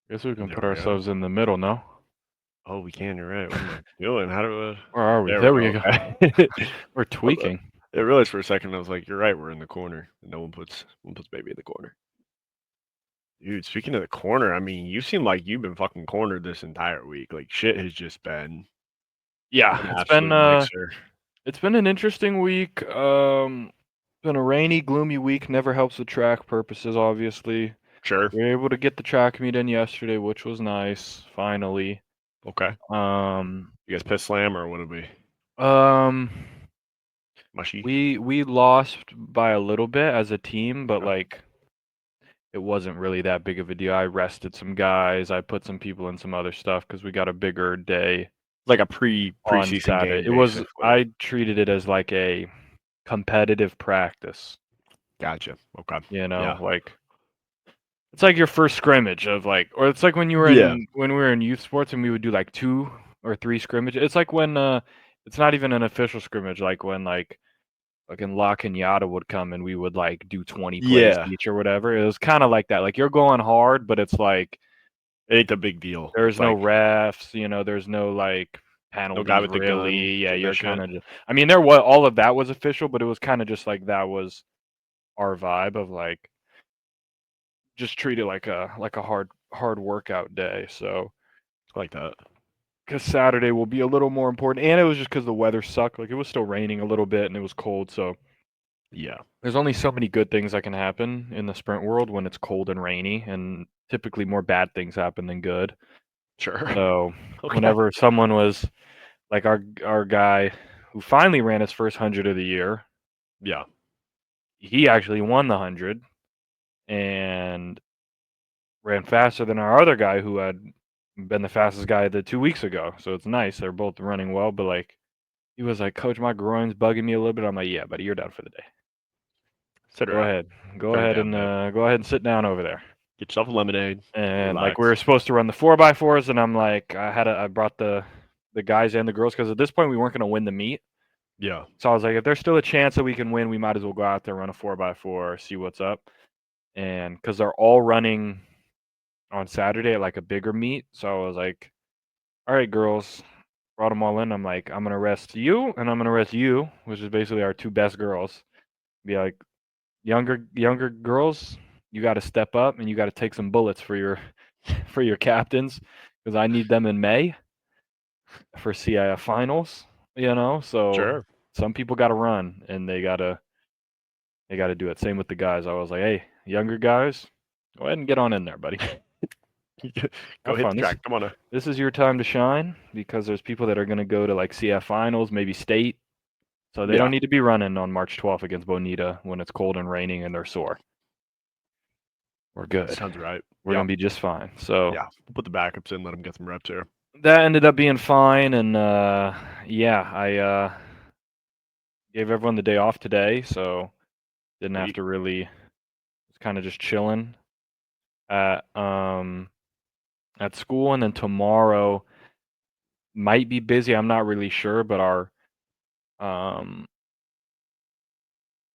Guess we can There put we go. ourselves in the middle now. Oh, we can. You're right. What am I doing? How do Where are we? There There we we go. go. Okay. We're tweaking. I realized for a second. I was like, "You're right. We're in the corner. No one puts baby in the corner." Dude, speaking of the corner, I mean, you seem like you've been fucking cornered this entire week. Like shit has just been Yeah, an absolute mixer. it's been an interesting week. Been a rainy, gloomy week. Never helps with track purposes, obviously. Sure. We were able to get the track meet in yesterday, which was nice. Finally. Okay. Um, You guys piss slam or what did we? um, Mushy. we lost by a little bit as a team, but Okay. like it wasn't really that big of a deal. I rested some guys. I put some people in some other stuff because we got a bigger day Like a on preseason Saturday. game, It was basically. I treated it as like a competitive practice, Gotcha. Okay. you know, Yeah. like it's like your first scrimmage of like, or it's like when you were Yeah. in when we were in youth sports and we would do like 2 or 3 scrimmages. It's like when it's not even an official scrimmage, like when like in La Cañada would come and we would like do 20 plays Yeah. each or whatever. It was kind of like that. Like you're going hard, but it's like It ain't a big deal. there's It's no like refs, there's no like no guy penalties with the gun really. Yeah, getting the you're shit. kind of just, I mean, there was all of that was official, but it was kind of just like that was our vibe of like just treat it like a hard workout day. So Like that. because Saturday will be a little more important, and it was just because the weather sucked. Like it was still raining a little bit and it was cold, so Yeah. there's only so many good things that can happen in the sprint world when it's cold and rainy, and typically more bad things happen than good. Sure. So Okay. whenever someone was like our guy who finally ran his first 100 of the year, Yeah. he actually won the 100 and ran faster than our other guy who had been the fastest guy the 2 weeks ago. So it's nice. They're both running well, but like he was like, "Coach, my groin's bugging me a little bit." I'm like, "Yeah, buddy, you're done for the day. Sit Go around. ahead, go Turn it ahead down a and bit. go ahead and sit down over there." Get yourself a lemonade. And like we Relax. were supposed to run the 4x4s, and I'm like, I brought the guys and the girls because at this point we weren't going to win the meet. Yeah. So I was like, if there's still a chance that we can win, we might as well go out there, run a 4x4, see what's up. And because they're all running on Saturday at like a bigger meet, so I was like, all right, girls, brought them all in. I'm like, I'm gonna rest you, and I'm gonna rest you, which is basically our two best girls. Be like, younger girls, you got to step up and you got to take some bullets for your for your captains because I need them in May for CIF finals. So Sure. some people got to run and they got to do it. Same with the guys. I was like, hey, younger guys, go ahead and get on in there, buddy. Go Have hit the fun. This track. Come on. this is your time to shine because there's people that are going to go to like CF finals, maybe state. So they Yeah. don't need to be running on March 12th against Bonita when it's cold and raining and they're sore. We're good. Sounds right. We're Yeah. going to be just fine. So Yeah. We'll put the backups in. Let them get some reps here. that ended up being fine. And yeah, I gave everyone the day off today. So didn't have Sweet. to really, it's kind of just chilling at, at school. And then tomorrow might be busy. I'm not really sure, but um,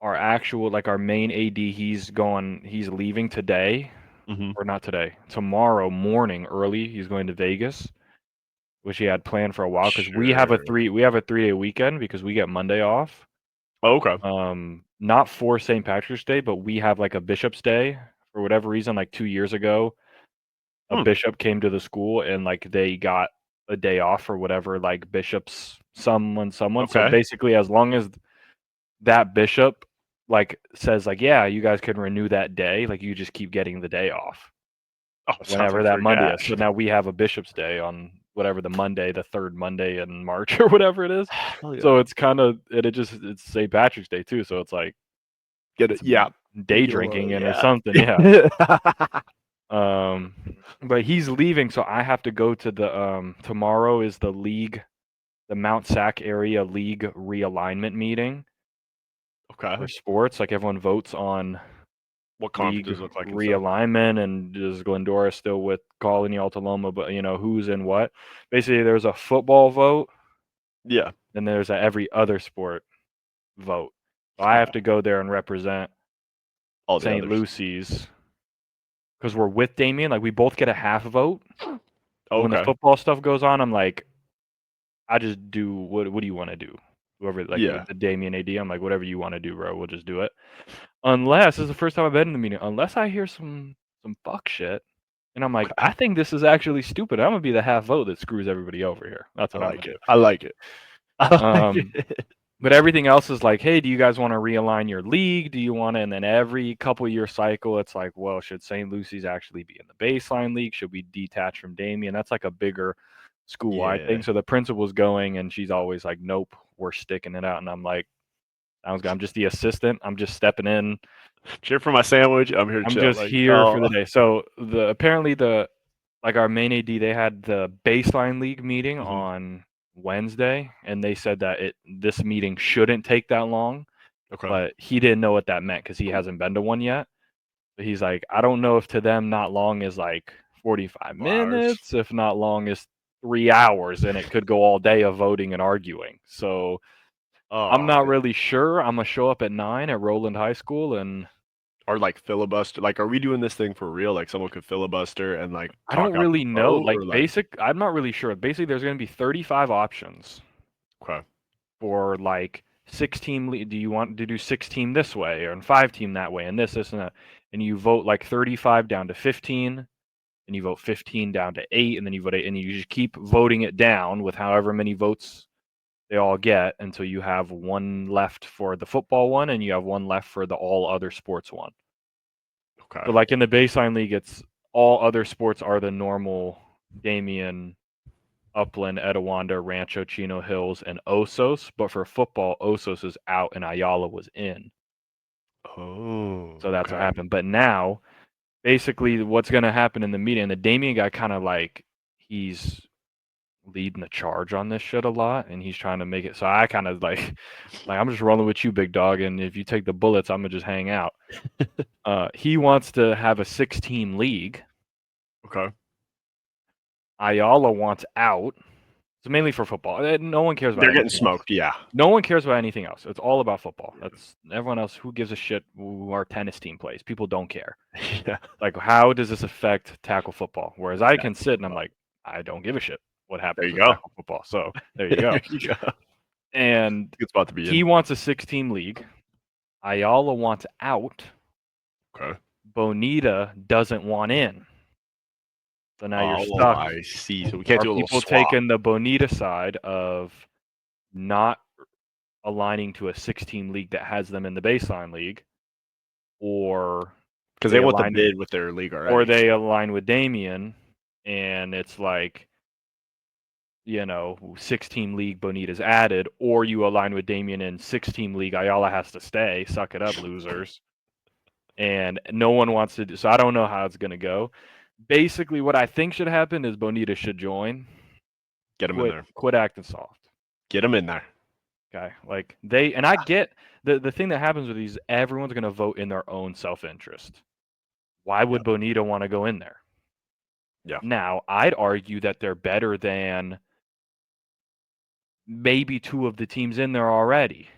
our actual, like our main AD, he's leaving today, Mm-hmm. or not today, tomorrow morning early. He's going to Vegas, which he had planned for a while because Sure. we have a 3-day weekend because we get Monday off. Oh, okay. Not for St. Patrick's Day, but we have like a Bishop's Day for whatever reason. Like 2 years ago, a Hmm. bishop came to the school and like they got a day off for whatever like bishops someone. So Okay. basically, as long as that bishop like says like, yeah, you guys can renew that day, like you just keep getting the day off Oh, sounds whenever like that free Monday is. cash. So now we have a bishop's day on whatever the Monday, the third Monday in March or whatever it is. Hell yeah. So it's kind of it's St. Patrick's Day too. So it's like Get it. it's Yeah. day Get a drinking little, and or yeah. something. Yeah. Um, but he's leaving, so I have to go to the tomorrow is the Mount Sac area league realignment meeting Okay. for sports. Like everyone votes on What league conferences look like and stuff. realignment, and is Glendora still with Colony Altaloma, but who's in what. Basically, there's a football vote, Yeah. and there's a every other sport vote. So I have Okay. to go there and represent All the St. others. Lucy's because we're with Damien. Like we both get a half vote. But when the Okay. football stuff goes on, I'm like, I just do what do you want to do? Whoever like Yeah. the Damien AD, I'm like, whatever you want to do, bro. We'll just do it. Unless this is the first time I've been in the meeting. Unless I hear some fuck shit, and I'm like, I think this is actually stupid. I'm gonna be the half vote that screws everybody over here. That's I what I'm like gonna it. I like it. I like do. it. But everything else is like, hey, do you guys want to realign your league? Do you want to? And then every couple year cycle, it's like, well, should St. Lucy's actually be in the baseline league? Should we detach from Damien? That's like a bigger school wide Yeah. thing. So the principal's going, and she's always like, nope, we're sticking it out. And I'm like, sounds good. I'm just the assistant. I'm just stepping in. Cheer for my sandwich. I'm here to I'm chill. just Like, here for oh. the day. So apparently like our main AD, they had the baseline league meeting Mhm. on Wednesday, and they said that this meeting shouldn't take that long. Okay. But he didn't know what that meant because he hasn't been to one yet. But he's like, I don't know if to them not long is like 45 Couple hours. minutes, if not long is 3 hours, and it could go all day of voting and arguing. So I'm Oh, not man. really sure. I'm gonna show up at 9 at Roland High School, and Or like filibuster. Like, are we doing this thing for real? Like, someone could filibuster and like I talk don't out the really know. vote, Like or like, I'm not really sure. Basically, there's gonna be 35 options okay, for like 6 team. Do you want to do 6 team this way or 5 team that way, and this, and that, and you vote like 35 down to 15. And you vote 15 down to 8, and then you vote 8, and you just keep voting it down with however many votes they all get until you have one left for the football one, and you have one left for the all other sports one. okay, So, like in the baseline league, it's all other sports are the normal Damien, Upland, Etowanda, Rancho, Chino Hills, and Osos. But for football, Osos is out and Ayala was in. oh, So that's what okay, happened. But now, basically, what's going to happen in the meeting, the Damien guy kind of like, he's leading the charge on this shit a lot, and he's trying to make it. So I kind of like I'm just rolling with you, big dog, and if you take the bullets, I'm gonna just hang out. He wants to have a 6-team league. okay. Ayala wants out. It's mainly for football. No one cares about They're getting anything else. smoked. Yeah. No one cares about anything else. It's all about football. That's everyone else. Who gives a shit who our tennis team plays? People don't care. Yeah. Like, how does this affect tackle football? Whereas I can sit and I'm like, I don't give a shit what There happens you with go. tackle football. So there you go. There you go. And Good spot to be he in. wants a 6-team league. Ayala wants out. Okay. Bonita doesn't want in. So now you're Oh, stuck. I see. So we can't Are do a little people swap. taking the Bonita side of not aligning to a 6-team league that has them in the baseline league, or Because they want the bid with their league already. or they align with Damien, and it's like, 6-team league Bonita's added, or you align with Damien in 6-team league, Ayala has to stay. Suck it up, losers. And no one wants to do so. I don't know how it's gonna go. Basically, what I think should happen is Bonita should join. Get them in there. Quit acting soft. Get them in there. Okay. Like I get the thing that happens with these, everyone's gonna vote in their own self-interest. Why would Bonita want to go in there? Yeah. Now, I'd argue that they're better than maybe 2 of the teams in there already.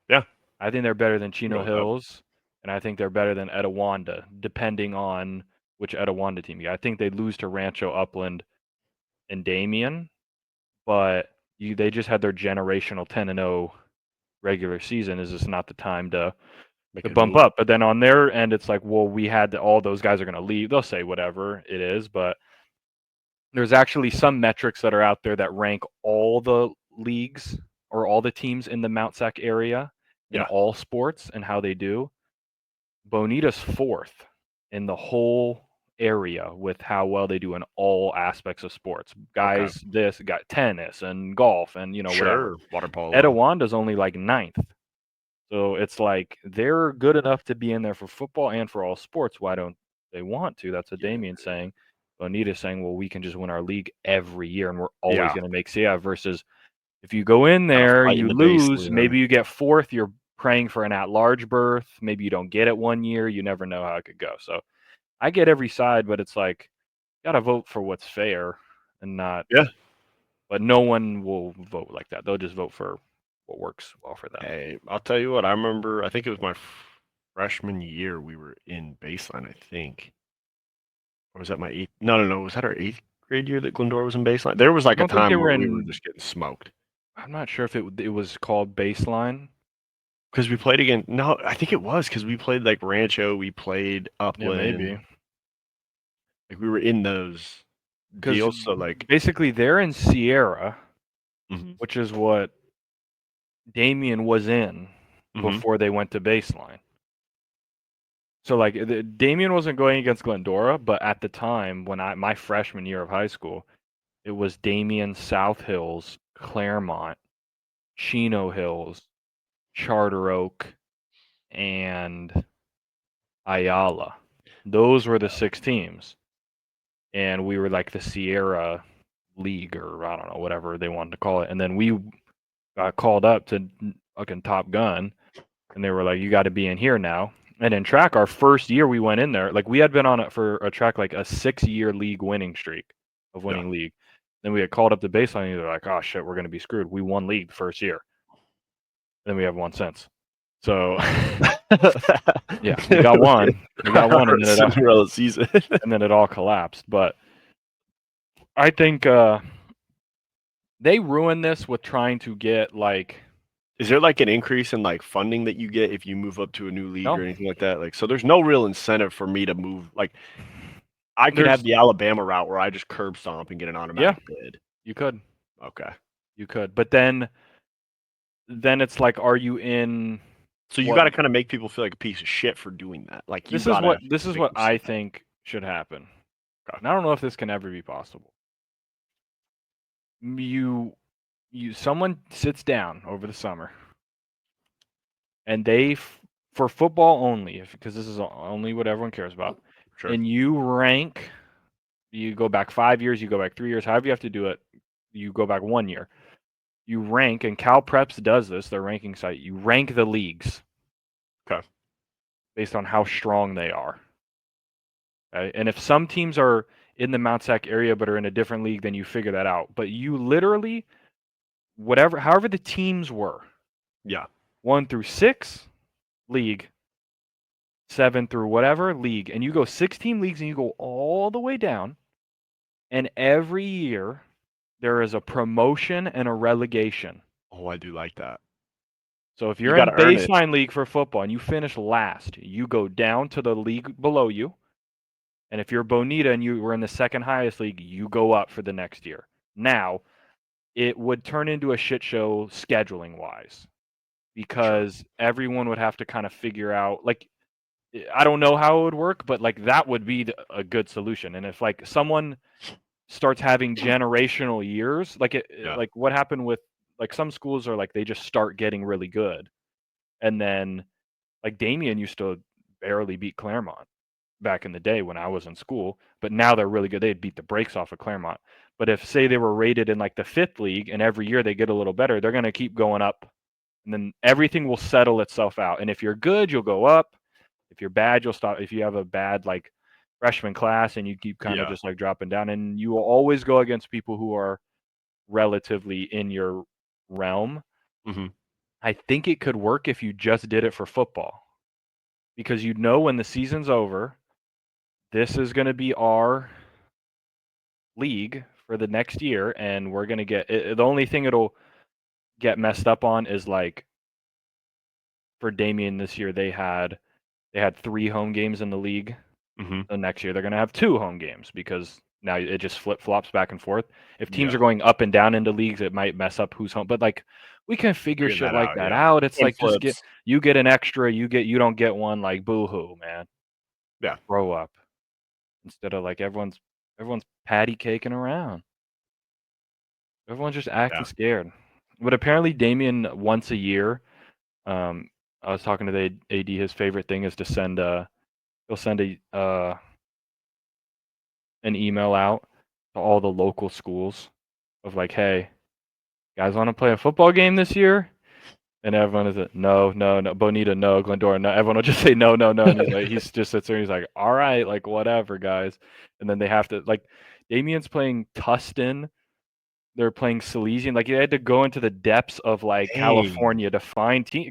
Yeah. I think they're better than Chino Go with that. Hills, and I think they're better than Etowanda, depending on which Etowanda team you got. I think they'd lose to Rancho, Upland, and Damien, but they just had their generational 10-0 regular season. Is this not the time to bump up? But then on their end, it's like, well, we had all those guys are going to leave. They'll say whatever it is, but there's actually some metrics that are out there that rank all the leagues or all the teams in the Mount Sac area in all sports and how they do. Bonita's 4th in the whole area with how well they do in all aspects of sports. Guys, this got tennis and golf and whatever. Water polo. Etowanda's only like 9th. So it's like they're good enough to be in there for football and for all sports. Why don't they want to? That's what Damien's saying. Bonita's saying, well, we can just win our league every year and we're always going to make CI versus if you go in there, you lose, maybe you get 4th, you're praying for an at-large berth. Maybe you don't get it one year. You never know how it could go. So I get every side, but it's like, got to vote for what's fair and not. Yeah. But no one will vote like that. They'll just vote for what works well for them. Hey, I'll tell you what. I remember, I think it was my freshman year, we were in baseline, I think. Or was that my eighth? No. Was that our eighth grade year that Glendora was in baseline? There was I like a don't think they time were where we were in. just getting smoked. I'm not sure if it was called baseline. Because we played again. No, I think it was because we played like Rancho, we played Yeah, maybe. Upland. Like we were in those Because deals. So like, basically they're in Sierra, hmm which is what Damien was in hmm before they went to baseline. So like Damien wasn't going against Glendora, but at the time when my freshman year of high school, it was Damien, South Hills, Claremont, Chino Hills, Charter Oak, and Ayala. Those were the 6 teams. And we were like the Sierra League, or I don't know, whatever they wanted to call it. And then we got called up to fucking Top Gun, and they were like, "You got to be in here now." And in track, our first year we went in there, like we had been on it for a track like a 6-year league winning streak of yeah. winning league. Then we had called up the baseline, and they're like, "Oh shit, we're gonna be screwed. We won league the first year, then we haven't won since." So yeah, we got one, and then Cinderella season. it all collapsed. But I think they ruined this with trying to get like. Is there like an increase in like funding that you get if you move up to a new league No, or anything like that? Like, so there's no real incentive for me to move. Like, I could have there's the Alabama route where I just curb stomp and get an yeah, automatic bid. you could, Okay. but then it's like, are you in So you what? got to kind of make people feel like a piece of shit for doing that. Like, you This is got to this is make what them I sad. think should happen. Okay. And I don't know if this can ever be possible. You someone sits down over the summer, and they for football only, because this is only what everyone cares about, Sure. and you rank. You go back 5 years, you go back 3 years, however you have to do it. You go back 1 year. You rank, and Cal Preps does this, their ranking site. You rank the leagues. Okay. Based on how strong they are. Okay? And if some teams are in the Mount Sac area but are in a different league, then you figure that out. But you literally, however the teams were, Yeah. 1 through 6 league, 7 through whatever league, and you go 16 leagues and you go all the way down, and every year there is a promotion and a relegation. Oh, I do like that. So if You you're got in to earn it. baseline league for football and you finish last, you go down to the league below you. And if you're Bonita and you were in the second highest league, you go up for the next year. Now, it would turn into a shit show scheduling wise, because everyone would have to kind of figure out, like, I don't know how it would work, but like that would be a good solution. And if like someone starts having generational years, like Yeah. like what happened with, like, some schools are like they just start getting really good, and then like Damien used to barely beat Claremont back in the day when I was in school, but now they're really good. They'd beat the brakes off of Claremont. But if, say, they were rated in like the 5th league and every year they get a little better, they're going to keep going up, and then everything will settle itself out. And if you're good, you'll go up. If you're bad, you'll stop. If you have a bad like freshman class and you keep kind of Yeah. just like dropping down, and you will always go against people who are relatively in your realm. hmm I think it could work if you just did it for football, because you know when the season's over, this is going to be our league for the next year, and we're going to get it. The only thing it'll get messed up on is like for Damien this year, they had 3 home games in the league. hmm The next year they're going to have 2 home games, because now it just flip-flops back and forth. If teams Yeah. are going up and down into leagues, it might mess up who's home, but like we can figure Figure shit that like out. that Yeah. out. It's One like, just flips. you get an extra, you don't get one, like, boo-hoo, man. Yeah. Grow up. Instead of like everyone's patty caking around. Everyone's just acting Yeah. scared. But apparently Damien, once a year, I was talking to the AD, his favorite thing is to send he'll send an email out to all the local schools of like, "Hey, guys want to play a football game this year?" And everyone is like, no, no, no. Bonita, no. Glendora, no. Everyone will just say no, no, no. And he's like, he's just sits there and he's like, all right, like, whatever, guys. And then they have to, like, Damien's playing Tustin. They're playing Silesian. Like, they had to go into the depths of like Dang. California to find team,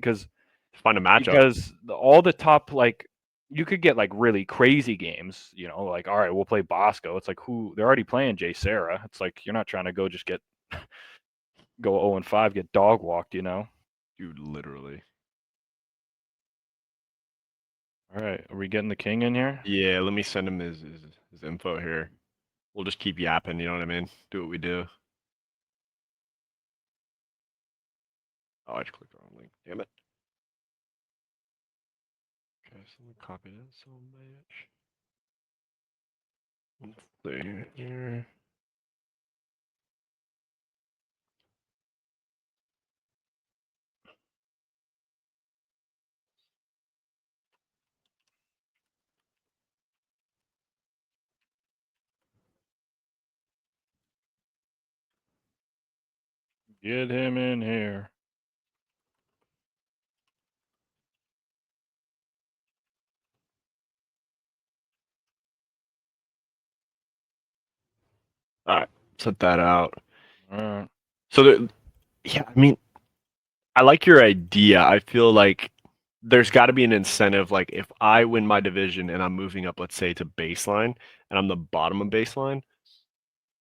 Find a matchup. because all the top, like, you could get like really crazy games, you know, like all right, we'll play Bosco. It's like who they're already playing Jay Sarah. It's like you're not trying to go just get go 0-5, get dog walked, you know. Dude, literally. All right, are we getting the king in here? Yeah, let me send him his info here. We'll just keep yapping, you know what I mean? Do what we do. Oh, I just clicked the wrong link. Damn it. Okay, so let me copy that so much. Let's see here. Get him in here. All right, set that out. All right. So, yeah, I mean, I like your idea. I feel like there's got to be an incentive. Like, if I win my division and I'm moving up, let's say to baseline, and I'm the bottom of baseline,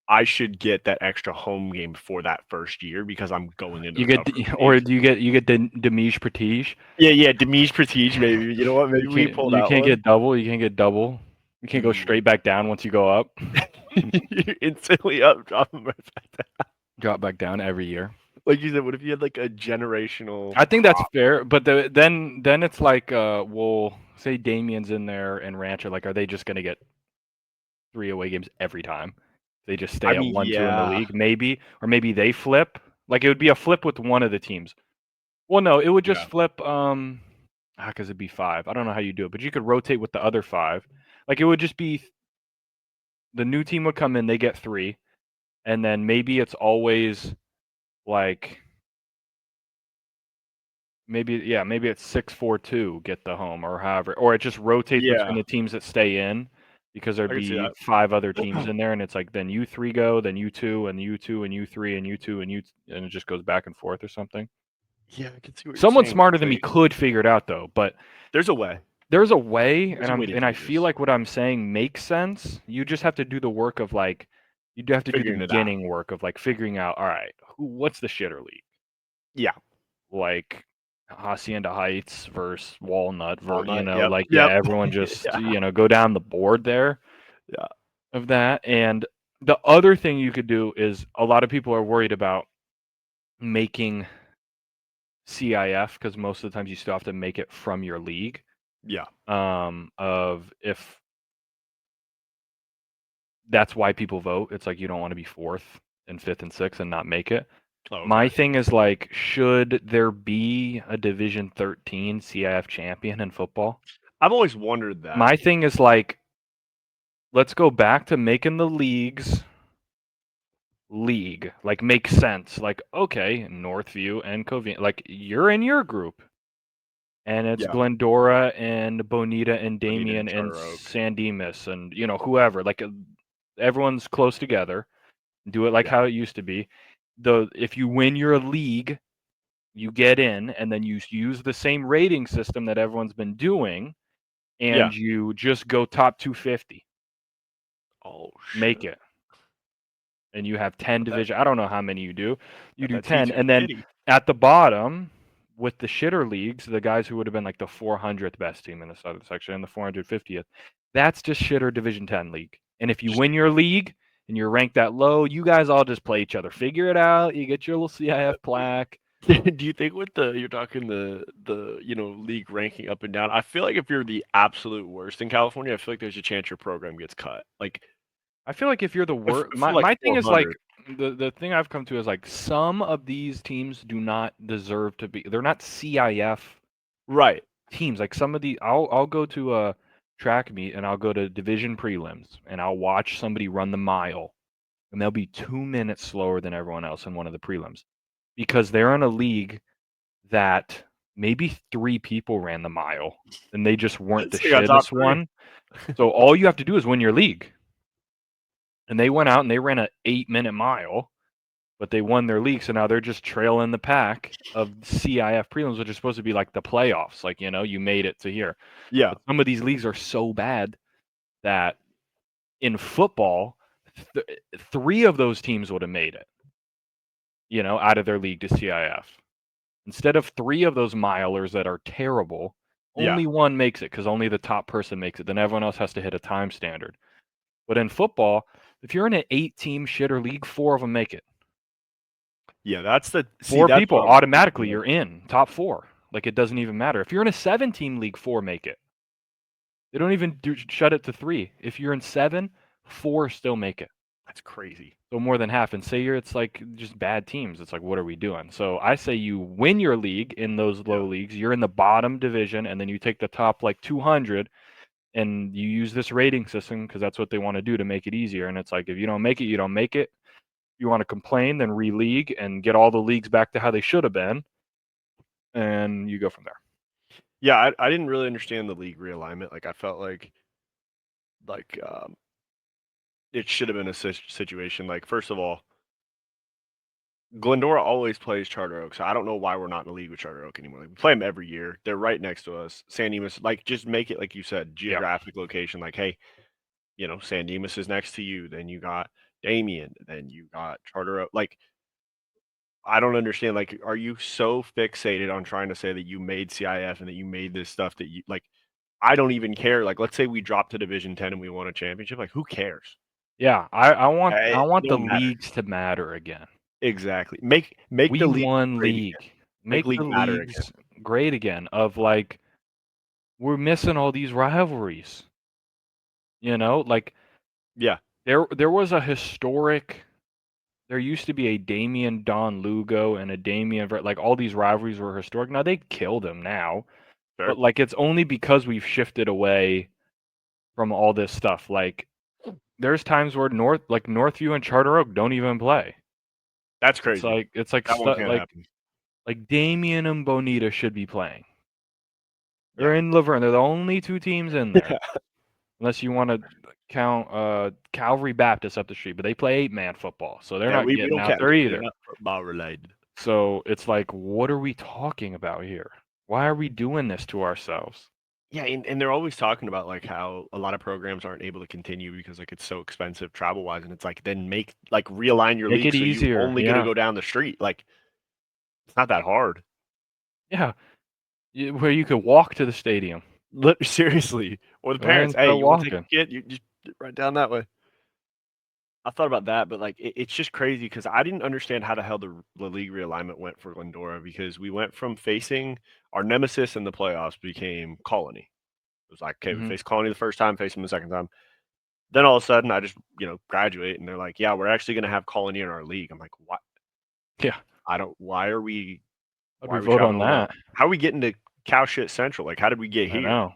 I should get that extra home game for that first year because I'm going into You the get tougher or leagues. do you get the Demish Prestige? Yeah, Demise Prestige, maybe. You know what? Maybe we pull You that can't one. get double. You can't get double. You can't go Dude. straight back down once you go up. You're instantly up, drop them right back down. Drop back down every year. Like you said, what if you had like a generational I think that's crop? fair, but then it's like well, say Damien's in there and Rancher, like are they just gonna get 3 away games every time? They just stay I at mean, 1-2 in the yeah. league, maybe, or maybe they flip. Like it would be a flip with one of the teams. Well, no, it would just Yeah. flip. Because it'd be 5. I don't know how you do it, but you could rotate with the other 5. Like it would just be the new team would come in, they get 3, and then maybe it's always like maybe it's 6-4-2 get the home or however, or it just rotates between Yeah. the teams that stay in because there'd I can see be that. 5 other teams in there, and it's like then you 3 go, then you 2, and you 2, and you 3, and you 2, and and it just goes back and forth or something. Yeah, I can see what you're Someone saying. smarter than me could figure it out though, but There's a way. there's a way, There's a way to and I do feel this. like what I'm saying makes sense. You just have to do the work of like, you do have to do the Figuring it out. beginning work of like figuring out, all right, what's the shitter league? Yeah. Like Hacienda Heights versus Walnut, you Walnut. know, Yep. like yeah, Yep. everyone just Yeah. go down the board there Yeah. of that. And the other thing you could do is a lot of people are worried about making CIF because most of the times you still have to make it from your league. Yeah. Of if that's why people vote. It's like you don't want to be 4th and 5th and 6th and not make it. Oh, okay. My thing is like, should there be a Division 13 CIF champion in football? I've always wondered that. My thing is like, let's go back to making the league. Like make sense. Like, okay, Northview and Covina, like you're in your group. And it's Yeah. Glendora and Bonita and Bonita and Damien and Charter Oak. San Dimas and whoever. Like everyone's close together. Do it like Yeah. how it used to be. If you win your league, you get in, and then you use the same rating system that everyone's been doing, and you just go top 250. Oh shit. Make it. And you have 10 division. I don't know how many you do. You do That 10, and then T250. at the bottom with the shitter leagues, the guys who would have been like the 400th best team in the southern section and the 450th, that's just shitter Division 10 league. And if you win your league and you're ranked that low, you guys all just play each other. Figure it out. You get your little CIF plaque. Do you think with you're talking the league ranking up and down? I feel like if you're the absolute worst in California, I feel like there's a chance your program gets cut. Like I feel like if you're the worst, for like my thing is like 400. the thing I've come to is like some of these teams do not deserve to be. They're not CIF Right. teams. Like some of the, I'll go to a track meet and I'll go to division prelims and I'll watch somebody run the mile, and they'll be 2 minutes slower than everyone else in one of the prelims because they're in a league that maybe 3 people ran the mile and they just weren't the So you got top shittest three. one. So all you have to do is win your league. And they went out and they ran an 8-minute mile, but they won their league, so now they're just trailing the pack of CIF prelims, which are supposed to be like the playoffs. Like, you made it to here. Yeah. But some of these leagues are so bad that in football, 3 of those teams would have made it, out of their league to CIF. Instead of 3 of those milers that are terrible, Yeah. only 1 makes it because only the top person makes it. Then everyone else has to hit a time standard. But in football, if you're in an 8-team shitter league, 4 of them make it. Yeah, that's the 4 that's people, what I'm automatically thinking of. you're in top 4. Like, it doesn't even matter. If you're in a 7-team league, 4 make it. They don't even shut it to 3. If you're in 7, 4 still make it. That's crazy. So more than half. And say it's like just bad teams. It's like, what are we doing? So I say you win your league in those low leagues. You're in the bottom division, and then you take the top like 200, and you use this rating system because that's what they want to do to make it easier. And it's like, if you don't make it, you don't make it. You want to complain, then re-league and get all the leagues back to how they should have been, and you go from there. Yeah, I didn't really understand the league realignment. Like, I felt like it should have been a situation. Like, first of all, Glendora always plays Charter Oak, so I don't know why we're not in a league with Charter Oak anymore. Like, we play them every year. They're right next to us. San Dimas, like, just make it, like you said, geographic location. Like, hey, San Dimas is next to you. Then you got Damien. Then you got Charter Oak. Like, I don't understand. Like, are you so fixated on trying to say that you made CIF and that you made this stuff that you like? I don't even care. Like, let's say we dropped to Division 10 and we won a championship. Like, who cares? Yeah, I want It the don't matter. leagues to matter again. Exactly. Make We the league won great league. again. Make the league matter again. leagues great again. Of like, we're missing all these rivalries. Like, Yeah, there was a historic. There used to be a Damian Don Lugo and a Damian, like all these rivalries were historic. Now they killed them now, sure. but like it's only because we've shifted away from all this stuff. Like, there's times where Northview and Charter Oak don't even play. That's It's crazy. like That one can't happen. like Damien and Bonita should be playing. They're Yeah. in Laverne. They're the only 2 teams in there. Unless you want to count Calvary Baptist up the street, but they play 8-man football, so they're Yeah, not we getting don't out count. there They're either. not football related. So it's like, what are we talking about here? Why are we doing this to ourselves? Yeah, and they're always talking about like how a lot of programs aren't able to continue because like it's so expensive travel wise, and it's like then realign your Make league it so you easier, only get to yeah. go down the street. Like, it's not that hard. Yeah, where you could walk to the stadium. Seriously, or the Go ahead and parents, hey, start you want to take walking. a kid? You just right down that way. I thought about that, but like it's just crazy because I didn't understand how the hell the league realignment went for Glendora because we went from facing our nemesis in the playoffs became Colony. It was like, okay, we Mhm. faced Colony the first time, faced them the second time. Then all of a sudden, I just graduate, and they're like, yeah, we're actually going to have Colony in our league. I'm like, what? Yeah. I don't. Why are we? How'd Why we are we vote on traveling all that? that? How are we getting to Cow Shit Central? Like, how did we get I here? know.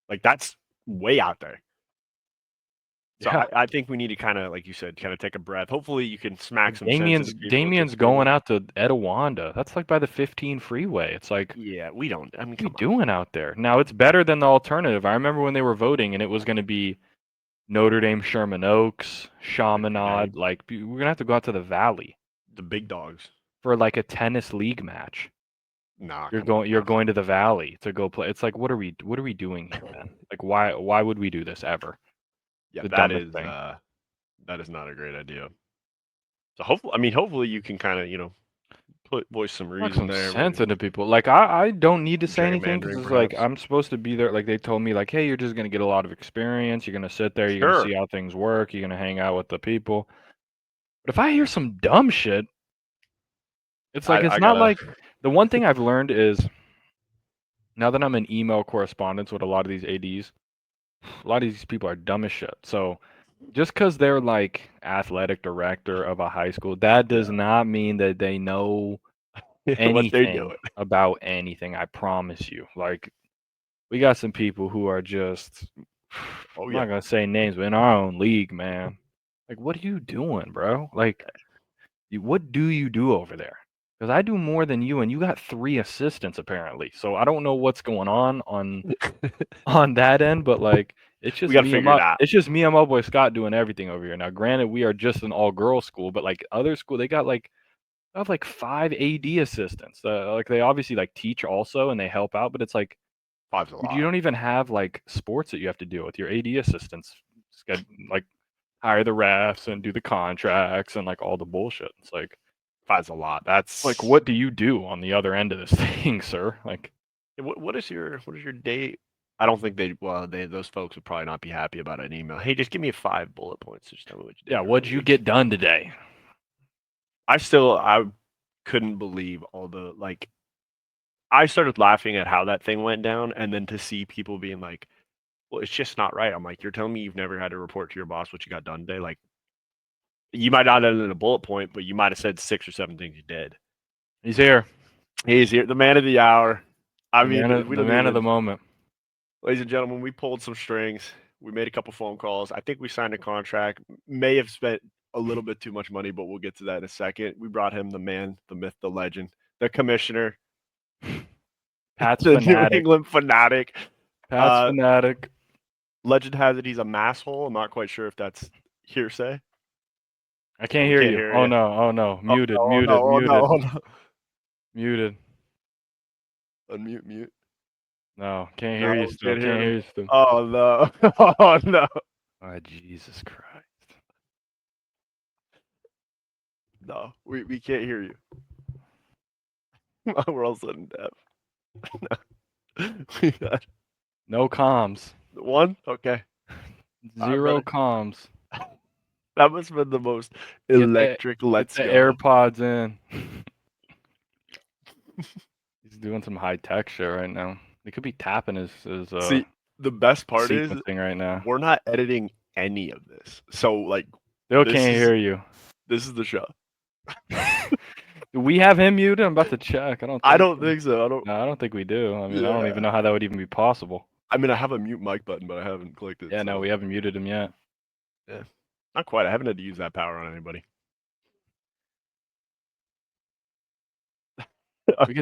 Like, that's way out there. So Yeah. I think we need to kind of, like you said, kind of take a breath. Hopefully, you can smack some sense into people. Damien's going out to Etowanda. That's like by the 15 freeway. It's like, Yeah, we don't. I mean, what are you come on. doing out there? Now it's better than the alternative. I remember when they were voting, and it was going to be Notre Dame, Sherman Oaks, Chaminade. Like, we're gonna have to go out to the Valley The big dogs. for like a tennis league match. Nah, You're going to the Valley to go play. It's like, what are we doing here, man? Like, why would we do this ever? Yeah, The dumbest thing. that is not a great idea. So hopefully you can kind of voice some Like reason some there. sense into people. Like, I don't need to say anything because Gerrymandering, it's like perhaps. I'm supposed to be there. Like, they told me, like, hey, you're just gonna get a lot of experience. You're gonna sit there. You're gonna Sure. see how things work. You're gonna hang out with the people. But if I hear some dumb shit, it's like it's I not gotta. like the one thing I've learned is now that I'm in email correspondence with a lot of these ADs, a lot of these people are dumb as shit. So just because they're like athletic director of a high school, that does not mean that they know What they're anything doing. about anything. I promise you. Like, we got some people who are just, Oh I'm yeah. not gonna say names, but in our own league, man. Like, what are you doing, bro? Like, what do you do over there? Because I do more than you, and you got 3 assistants apparently. So I don't know what's going on that end, but like it's We just gotta me and figure it out. it's just me and my boy Scott doing everything over here. Now, granted, we are just an all girls school, but like other school, they got like I have like 5 AD assistants. Like they obviously like teach also and they help out, but it's like, Five's a dude, you lot. don't even have like sports that you have to deal with. Your AD assistants like hire the refs and do the contracts and like all the bullshit. It's Five's a lot. That's like what do you do on the other end of this thing, sir? Like what is your day? I don't think those folks would probably not be happy about an email. Hey, just give me 5 bullet points. Just tell me what you did. yeah, during what'd the you week." get done today? I couldn't believe all the like. I started laughing at how that thing went down, and then to see people being like, "Well, it's just not right." I'm like, "You're telling me you've never had to report to your boss what you got done today? Like, you might not have done it in a bullet point, but you might have said 6 or 7 things you did." He's here. He's here, the man of the hour. I mean, we The don't man of the even. moment. Ladies and gentlemen, we pulled some strings. We made a couple phone calls. I think we signed a contract. May have spent a little bit too much money, but we'll get to that in a second. We brought him the man, the myth, the legend, the commissioner, Pat's the New fanatic. England fanatic. Pat's fanatic. Legend has it he's a masshole. I'm not quite sure if that's hearsay. I can't We hear can't you. hear Oh you. no, oh no. Oh Muted, no! Oh no! muted, Oh no! muted, Oh no! muted. Unmute, mute. No, can't hear you No, still. can't hear Can't hear him. you still. Oh no! Oh no! Oh, Jesus Christ. No, we can't hear you. We're all sudden deaf. We got No comms. one. Okay. Zero Brother. comms. That must have been the most Get electric get let's the go. AirPods in. He's doing some high tech shit right now. He could be tapping his See, the best part is sequencing right now. we're not editing any of this. So like Still this can't is hear you. this is the show. Do we have him muted? I'm about to check. I don't think so. No, I don't think we do. I mean, I don't even Yeah. know how that would even be possible. I mean, I have a mute mic button, but I haven't clicked it. Yeah, no, so. we haven't muted him yet. Yeah. Not quite. I haven't had to use that power on anybody. We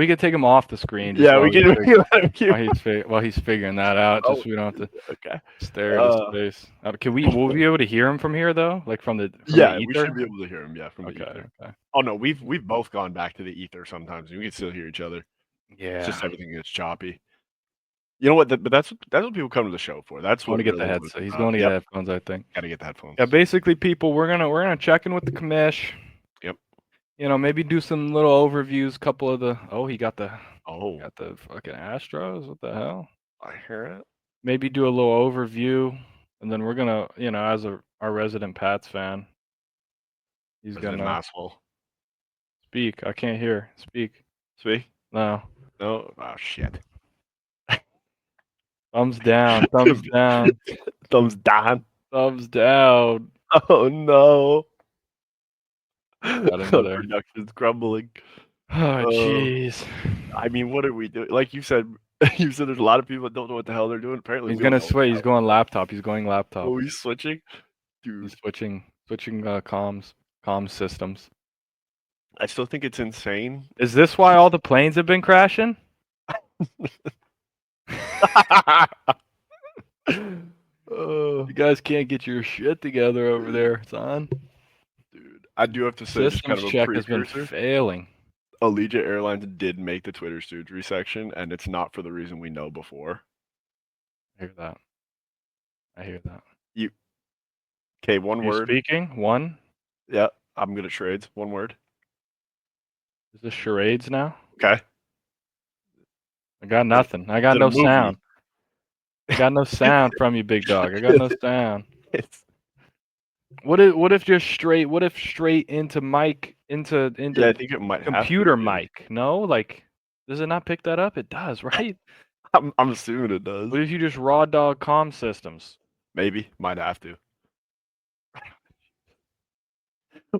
could take him off the screen. Just Yeah, while we can. while he's figuring that out, just so we don't have to Okay. stare at his face. Will we be able to hear him from here though? Like from the Yeah, ether? we should be able to hear him. Yeah, from the Okay, ether. okay. Oh no, we've both gone back to the ether sometimes. And we can still hear each other. Yeah. It's just everything gets choppy. You know what? But that's what people come to the show for. That's I want what to get the really headset. He's going to get headphones, I think. Gotta get the headphones. Yeah, basically, people, we're gonna check in with the commish. Yep. You know, maybe do some little overviews. Couple of the he got the fucking Astros. What the hell? I hear it. Maybe do a little overview, and then we're gonna, as our resident Pats fan, he's gonna asshole. speak. I can't hear. Speak. Speak. No. No. Oh shit. Thumbs down. Thumbs down. Thumbs down. Thumbs down. Oh no. Got another. Production's crumbling. Oh jeez. I mean, what are we doing? Like you said, there's a lot of people that don't know what the hell they're doing. Apparently, He's we don't gonna know switch. He's going laptop. He's going laptop. Oh, he's switching, dude. He's switching comms systems. I still think it's insane. Is this why all the planes have been crashing? You guys can't get your shit together over there, son. Dude, I do have to say, just kind Systems of a check has been precursor. failing. Allegiant Airlines did make the Twitter surgery section, and it's not for the reason we know before. I hear that. Okay, one word. Speaking? One? Yeah, I'm good at charades. One word. Is this charades now? Okay. I got nothing. I got no sound. I got no sound from you, big dog. I got no sound. What if straight into mic into Yeah, I think it might computer have to, mic? No, like does it not pick that up? It does, right? I'm assuming it does. What if you just raw dog comm systems? Maybe might have to.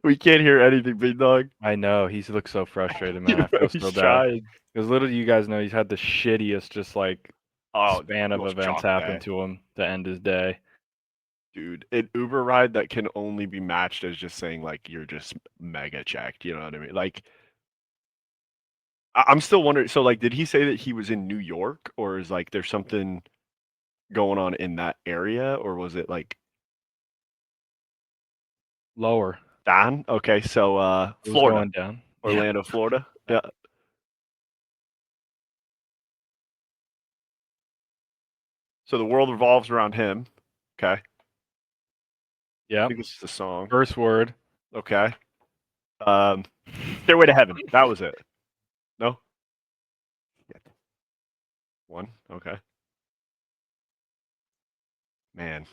We can't hear anything, big dog. I know he looks so frustrated, man. I feel so bad because literally, you guys know he's had the shittiest just like span of events happen to him to end his day. Dude, an Uber ride that can only be matched as just saying like you're just mega checked. You know what I mean? Like, I'm still wondering. So, like, did he say that he was in New York, or is like there's something going on in that area, or was it like lower? Don. Okay, so It was Florida, going down. Orlando, Florida. Yeah. So the world revolves around him. Okay. Yeah. I think this is the song. First word. Okay. Stairway to Heaven. That was it. No. One. Okay. Man,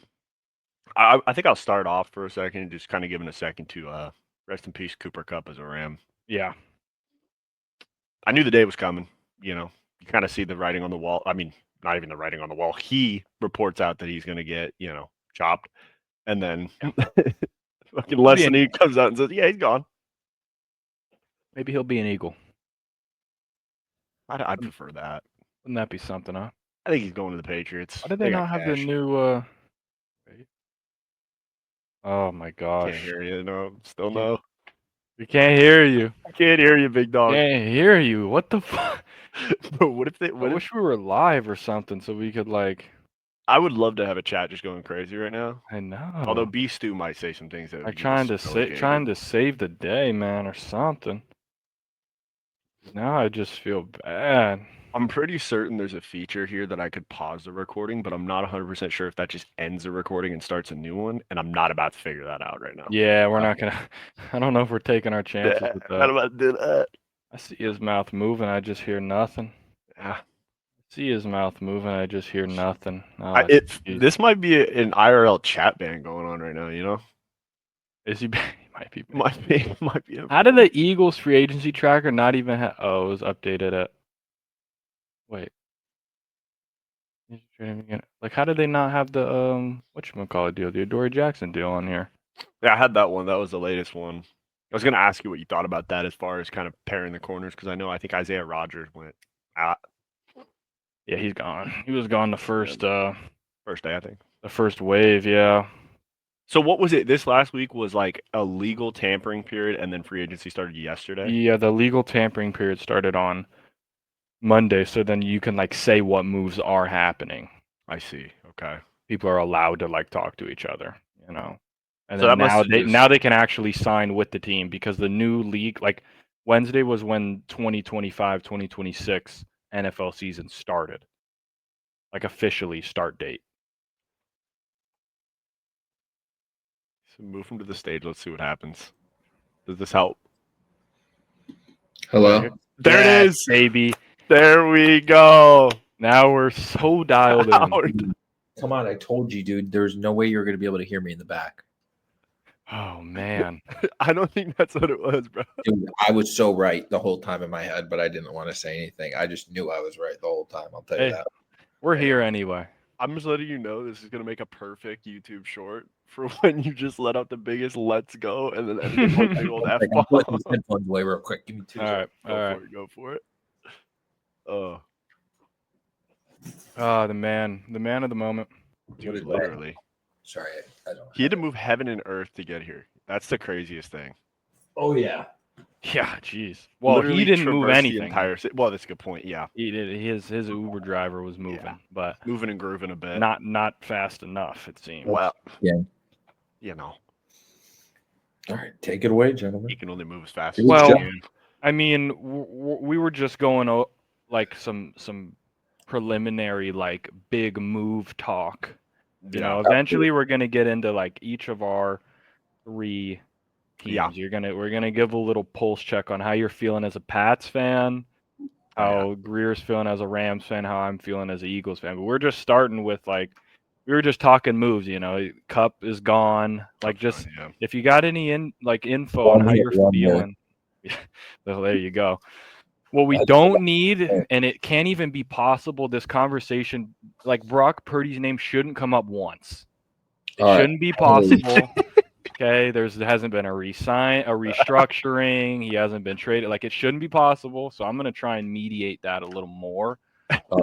I think I'll start off for a second, just kind of giving a second to rest in peace, Cooper Kupp as a Ram. Yeah. I knew the day was coming. You kind of see the writing on the wall. I mean, not even the writing on the wall. He reports out that he's going to get, chopped, and then fucking Leslie comes out and says, "Yeah, he's gone." Maybe he'll be an Eagle. I'd prefer that. Wouldn't that be something, huh? I think he's going to the Patriots. Why did they not have the new? Oh my gosh! Can't hear you. No, still no. We can't hear you. I can't hear you, big dog. Can't hear you. What the fuck? But what if they? I wish we were live or something so we could like. I would love to have a chat just going crazy right now. I know. Although B Stu might say some things that I'm trying to save the day, man, or something. Now I just feel bad. I'm pretty certain there's a feature here that I could pause the recording, but I'm not 100% sure if that just ends the recording and starts a new one, and I'm not about to figure that out right now. Yeah, we're not gonna. I don't know if we're taking our chances with that. Not about to do that. I see his mouth moving. I just hear nothing. Yeah. See his mouth moving. I just hear nothing. Oh, this might be an IRL chat ban going on right now. Is he? He might be. Might be. How did the Eagles free agency tracker not even have? Oh, it was updated at. Wait. Like, how did they not have the whatchamacallit deal, the Adoree Jackson deal on here? Yeah, I had that one. That was the latest one. I was gonna ask you what you thought about that as far as kind of pairing the corners, because I think Isaiah Rodgers went out. Yeah, he's gone. He was gone the first day, I think. The first wave, yeah. So what was it? This last week was like a legal tampering period, and then free agency started yesterday? Yeah, the legal tampering period started on Monday, so then you can like say what moves are happening. I see. Okay. People are allowed to like talk to each other, And so then now they can actually sign with the team, because the new league, like Wednesday was when 2025-2026 NFL season started. Like officially start date. So move him to the stage. Let's see what happens. Does this help? Hello. There it is, baby. There we go. Now we're so dialed in. Come on, I told you, dude. There's no way you're going to be able to hear me in the back. Oh, man. I don't think that's what it was, bro. Dude, I was so right the whole time in my head, but I didn't want to say anything. I just knew I was right the whole time. I'll tell you that. We're here anyway. I'm just letting you know this is going to make a perfect YouTube short for when you just let out the biggest "let's go" and then everything will I'm putting these headphones away real quick. Give me 2 seconds. All right. Go for it. Oh, the man of the moment. Dude, literally. Sorry, I don't. He had to move heaven and earth to get here. That's the craziest thing. Oh yeah. Yeah, jeez. Well, literally he didn't move anything. The entire city. Well, that's a good point. Yeah, he did. His Uber driver was moving, but moving and grooving a bit. Not fast enough, it seems. Well, yeah. All right, take it away, gentlemen. He can only move as fast as well, he can. I mean, we were just going like some preliminary like big move talk. Eventually we're gonna get into like each of our 3 teams. Yeah. We're gonna give a little pulse check on how you're feeling as a Pats fan, how Greer's feeling as a Rams fan, how I'm feeling as an Eagles fan. But we're just starting with like we were just talking moves. Kupp is gone. Like just if you got any info on how you're feeling. Well, there you go. What we don't need, and it can't even be possible, this conversation, like Brock Purdy's name shouldn't come up once. It shouldn't be possible. Okay, there hasn't been a restructuring. He hasn't been traded. Like, it shouldn't be possible. So I'm gonna try and mediate that a little more.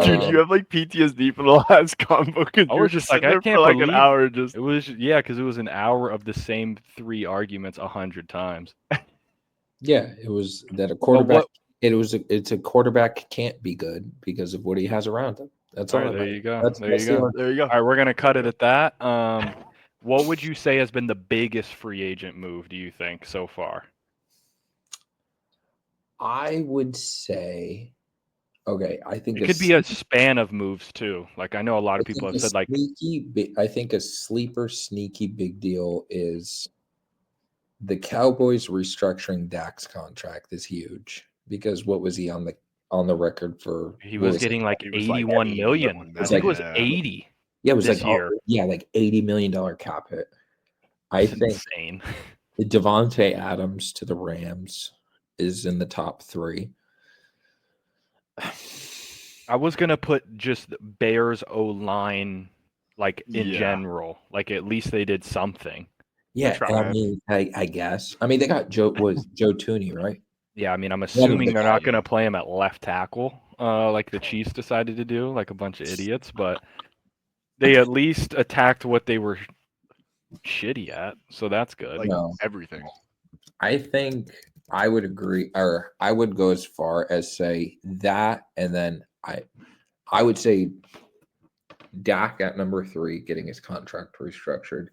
Dude, you have like PTSD for the last combo because I was just like, I can't for believe an hour. Just it was because it was an hour of the same 3 arguments 100 times. Yeah, it was that a quarterback. It's a quarterback can't be good because of what he has around him. That's all. There you go. There you go. All right, we're gonna cut it at that. what would you say has been the biggest free agent move, do you think, so far? I would say, okay, I think it could be a span of moves too. Like I know a lot of people have said like I think a sleeper sneaky big deal is the Cowboys restructuring Dak's contract is huge because what was he on the record for? he was getting like He was like 81 million. I think it was 80. Yeah, it was this like year. like $80 million cap hit. I That's think insane. Devontae Adams to the Rams is in the top 3. I was gonna put just Bears O-line like in general. Like at least they did something. Yeah, I mean, I guess. I mean, they got Joe Tooney, right? Yeah, I mean, I'm assuming they're not gonna play him at left tackle, like the Chiefs decided to do, like a bunch of idiots. But they at least attacked what they were shitty at, so that's good. Like everything. I think I would agree, or I would go as far as say that, and then I would say Dak at number 3, getting his contract restructured,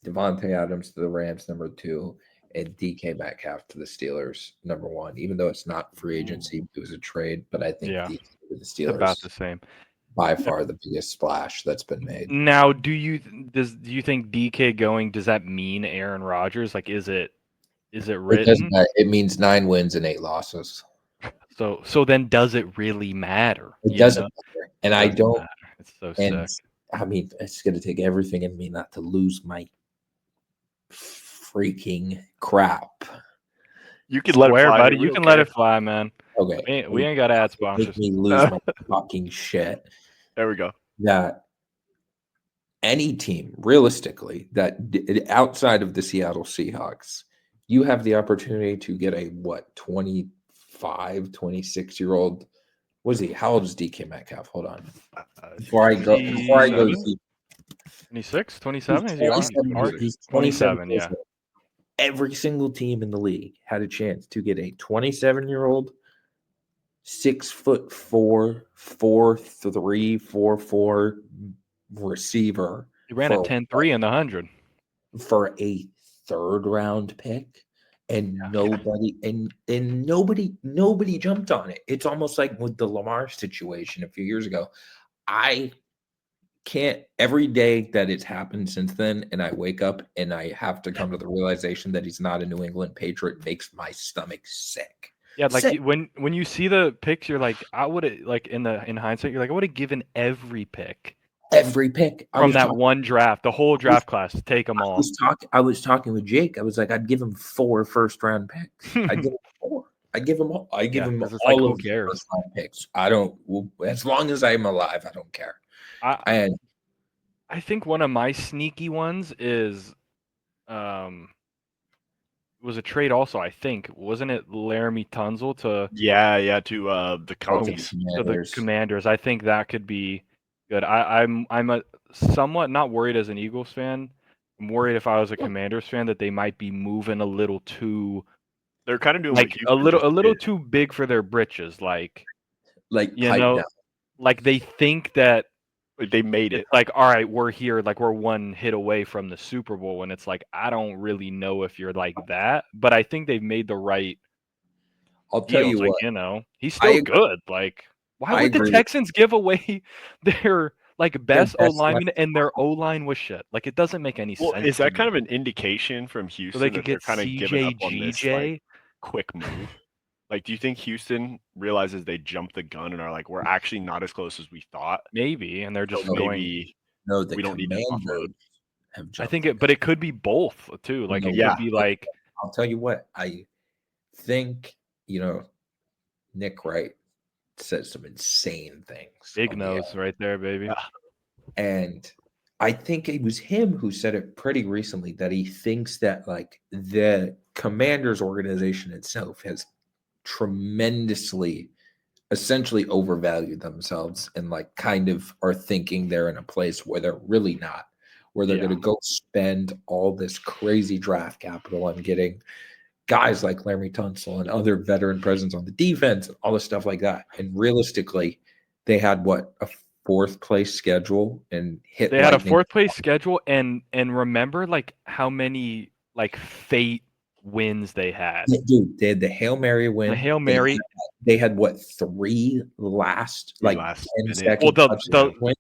Devontae Adams to the Rams number 2, and DK Metcalf to the Steelers number 1. Even though it's not free agency, it was a trade, but I think the Steelers about the same. By far the biggest splash that's been made. Now, do you think DK going, does that mean Aaron Rodgers? Like, is it written? It means 9 wins and 8 losses. So then does it really matter? It doesn't matter. And I don't matter. It's so sick. I mean, it's going to take everything in me not to lose my freaking crap. You can let it fly, buddy. You can let it fly, man. Okay. We ain't got ad sponsors. Make me lose my fucking shit. There we go. That any team, realistically, that outside of the Seattle Seahawks, you have the opportunity to get a 25, 26-year-old. Was he? How old is DK Metcalf? Hold on. Before I go 26, 27? He's 27, yeah. Every single team in the league had a chance to get a 27-year-old, 6'4", 4'3", 4'4" receiver. He ran a 10.3 in the 100 for a 3rd round pick, and nobody jumped on it. It's almost like with the Lamar situation a few years ago. I can't, every day that it's happened since then, and I wake up and I have to come to the realization that he's not a New England Patriot, makes my stomach sick. Yeah, like when you see the picks, you're like, I would have, like in hindsight, you're like, I would have given every pick from that one draft, the whole draft class, to take them all. I was talking with Jake. I was like, I'd give him 4 first-round picks. I'd give him 4. I give him all. I give him all of the first-round picks. I don't. As long as I'm alive, I don't care. I think one of my sneaky ones is, was a trade also. I think, wasn't it Laramie Tunsil to the Commies, to the Commanders? I think that could be good. I'm a somewhat not worried as an Eagles fan. I'm worried if I was a Commanders fan that they might be moving a little too. They're kind of doing like a little too big for their britches. Like like they think that they made it. Like, all right, we're here. Like, we're one hit away from the Super Bowl, and it's like, I don't really know if you're like that, but I think they've made the right. I'll tell you what, he's still good. Like, why would the Texans give away their best O lineman and their O line was shit? Like, it doesn't make any sense. Is that kind of an indication from Houston so they could that get they're kind of giving up on this quick move? Like, do you think Houston realizes they jumped the gun and are like, we're actually not as close as we thought? Maybe, and they're just going. We don't need to offload. I think but it could be both too. Like, it could be like. I'll tell you what. I think Nick Wright said some insane things. Big nose right there, baby. And I think it was him who said it pretty recently that he thinks that the Commanders organization itself has tremendously essentially overvalued themselves and kind of are thinking they're in a place where they're really not, where they're going to go spend all this crazy draft capital on getting guys like Laramie Tunsil and other veteran presence on the defense and all this stuff like that. And realistically, they had a fourth place schedule and hit. They had a Lightning. fourth place schedule, and remember like how many like fate wins they had. Dude, they had the Hail Mary win. The Hail Mary. They had what, three last 10 minute. second touchdown wins?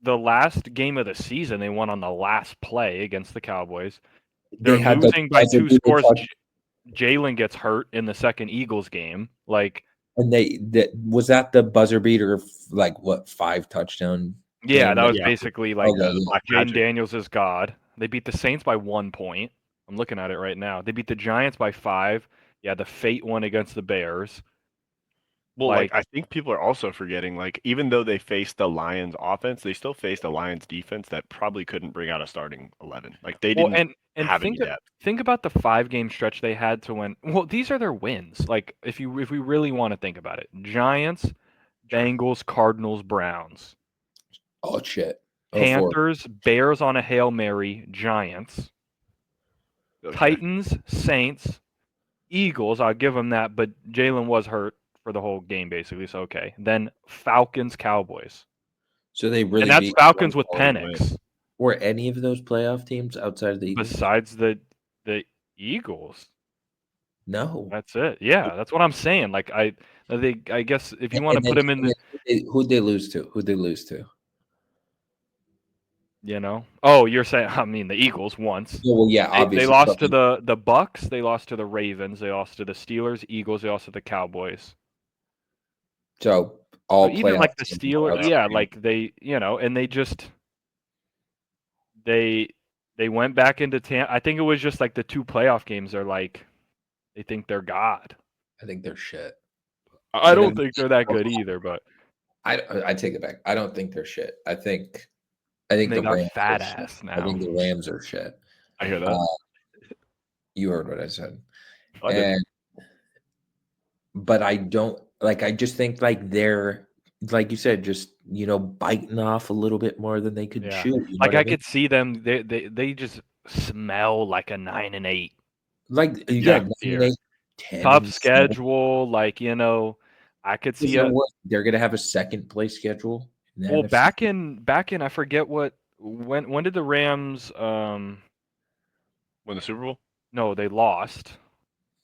The last game of the season, they won on the last play against the Cowboys. They They're had losing by buzzer 2 beater scores. touch- Jalen gets hurt in the second Eagles game. Like, and was that the buzzer beater of like what, 5 touchdown? yeah, game that was Yeah. basically like Okay, yeah. Jaden Daniels is God. They beat the Saints by 1 point. I'm looking at it right now. They beat the Giants by 5. Yeah, the fate one against the Bears. Well, Like- I think people are also forgetting, like, even though they faced the Lions offense, they still faced a Lions defense that probably couldn't bring out a starting 11. Like, they Well, didn't and have any depth. think about the 5-game stretch they had to win. Well, these are their wins. Like, if we really want to think about it, Giants, Bengals, Cardinals, Browns, Oh shit. Oh, 4. Panthers, Bears on a Hail Mary, Giants, Okay. Titans, Saints, Eagles. I'll give them that, but Jalen was hurt for the whole game basically. So okay. Then Falcons, Cowboys, So they really and that's beat Falcons with quality win. Penix. Were any of those playoff teams outside of the Eagles? Besides the Eagles. No. That's it. Yeah, that's what I'm saying. Like I guess if you want to put them in the, who'd they lose to? Who'd they lose to? you know. Oh, you're saying I mean the Eagles once. Well, yeah, obviously. They lost to the Bucks, they lost to the Ravens, they lost to the Steelers, Eagles, they lost to the Cowboys. So all So even like the teams Steelers, outside. yeah, like they, and they just they went back into I think it was just like the 2 playoff games are like they think they're God. I think they're shit. I don't think they're that good either, but I take it back. I don't think they're shit. I think the they got Rams fat are shit. ass I now. think the Rams are shit. I hear that. You heard what I said. I did. But I don't like. I just think like they're, like you said, just biting off a little bit more than they could Yeah. chew. You know Like what I mean? could see them. They just smell like a 9-8. Like Yeah, 9, here. 8, 10, Tough and 7. schedule. Like I could see They're gonna have a second place schedule. in the Well, NFC. back in I forget when did the Rams Win the Super Bowl? no, they lost.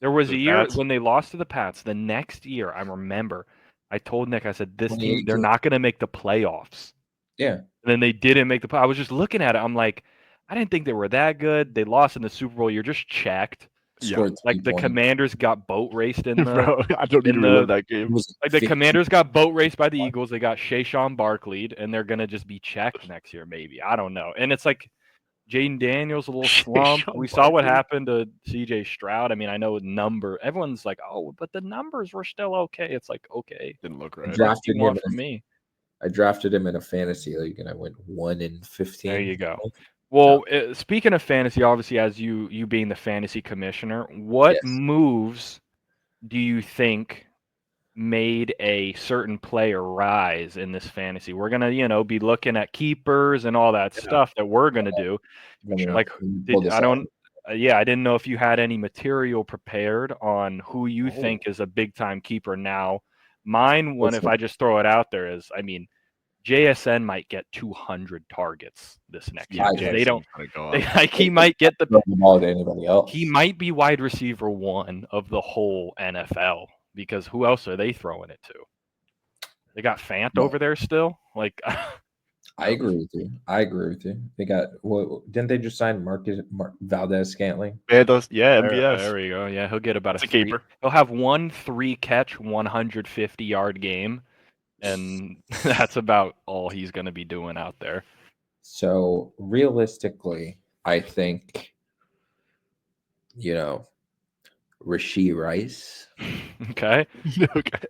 There was To a the year Pats? when they lost to the Pats. The next year, I remember, I told Nick, I said, this team, they're 2018. not going to make the playoffs. Yeah. And then they didn't make the playoffs. I was just looking at it. I'm like, I didn't think they were that good. They lost in the Super Bowl. You're just checked. Yeah. Scored 3 Like the points. Commanders got boat raced in the. Bro, I don't in even the- relive that It game. was Like the 50. Commanders got boat raced by the Eagles. They got Shayshawn Barkley'd, and they're gonna just be checked next year, maybe. I don't know. And it's like Jaden Daniels a little slump. Shayshawn We saw what Barkley. happened to CJ Stroud. I mean, I know everyone's like, oh, but the numbers were still okay. It's like, okay, Didn't look I right. what drafted do you him want in from me? I drafted him in a fantasy league, and I went 1-15. There you go. Well, speaking of fantasy, obviously, as you being the fantasy commissioner, what Yes. moves do you think made a certain player rise in this fantasy? We're gonna, be looking at keepers and all that stuff that we're gonna do. Let me Like, pull this up. I didn't know if you had any material prepared on who you think is a big time keeper now. Mine, if I just throw it out there, is JSN might get 200 targets this next year. Yeah, They don't. Go Like he might get Throw the ball to anybody else. he might be wide receiver 1 of the whole NFL because who else are they throwing it to? They got Fant Yeah. over there still. Like I agree with you. They got. Well, didn't they just sign Valdez Scantling? Yeah, MVS. there we go. Yeah, he'll get about It's a three. keeper. He'll have 1 3-catch, 150-yard game, and that's about all he's going to be doing out there. So realistically, I think, Rashee Rice. Okay. Okay.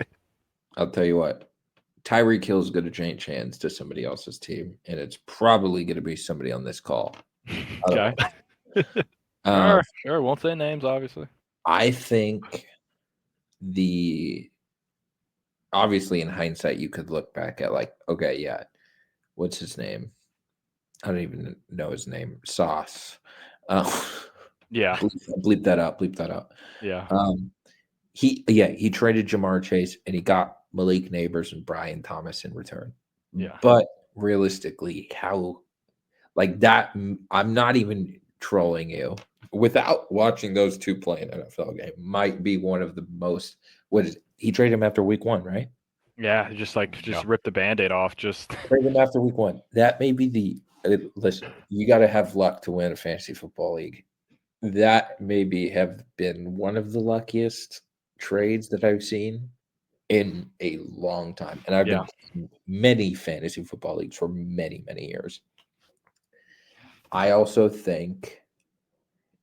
I'll tell you what, Tyreek Hill's going to change hands to somebody else's team, and it's probably going to be somebody on this call. Okay. Sure. Won't say names, obviously. I think obviously in hindsight, you could look back at like, okay, yeah, what's his name? I don't even know his name. Sauce. Yeah. Bleep that out. Yeah. He traded Jamar Chase and he got Malik Neighbors and Brian Thomas in return. Yeah. But realistically, how like that? I'm not even trolling you. Without watching those two play an NFL game, might be one of the most. What is he traded him after week 1, right? Yeah, just rip the Band-Aid off. Just Trade him after week 1. That may be the listen. You got to have luck to win a fantasy football league. That maybe have been one of the luckiest trades that I've seen in a long time, and I've Yeah. been in many fantasy football leagues for many, many years. I also think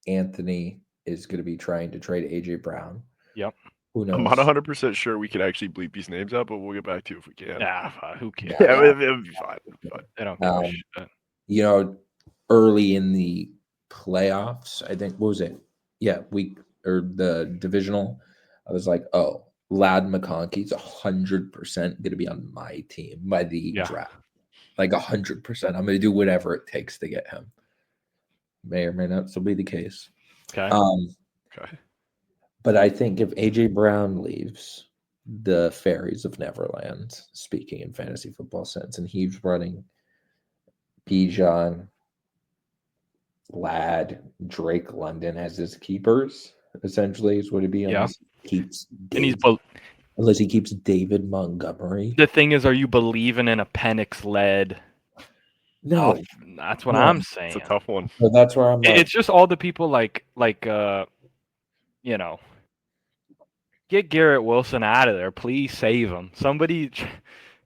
Anthony is going to be trying to trade AJ Brown. Yep. Who knows? I'm not 100% sure we can actually bleep these names out, but we'll get back to you if we can. Who cares? Yeah, it'll be fine. They don't give a shit. You know, early in the playoffs, I think, what was it? Yeah, the divisional. I was like, oh, Lad McConkey's 100% going to be on my team by the draft. Like 100%. I'm going to do whatever it takes to get him. May or may not still be the case. Okay. Okay. But I think if AJ Brown leaves the Fairies of Neverland, speaking in fantasy football sense, and he's running Bijan, Lad, Drake London as his keepers, essentially is what it'd be. Unless he keeps David Montgomery. The thing is, are you believing in a Penix-led? No, that's what I'm saying. It's a tough one. So that's where I'm. It's just all the people like get Garrett Wilson out of there. Please save him. Somebody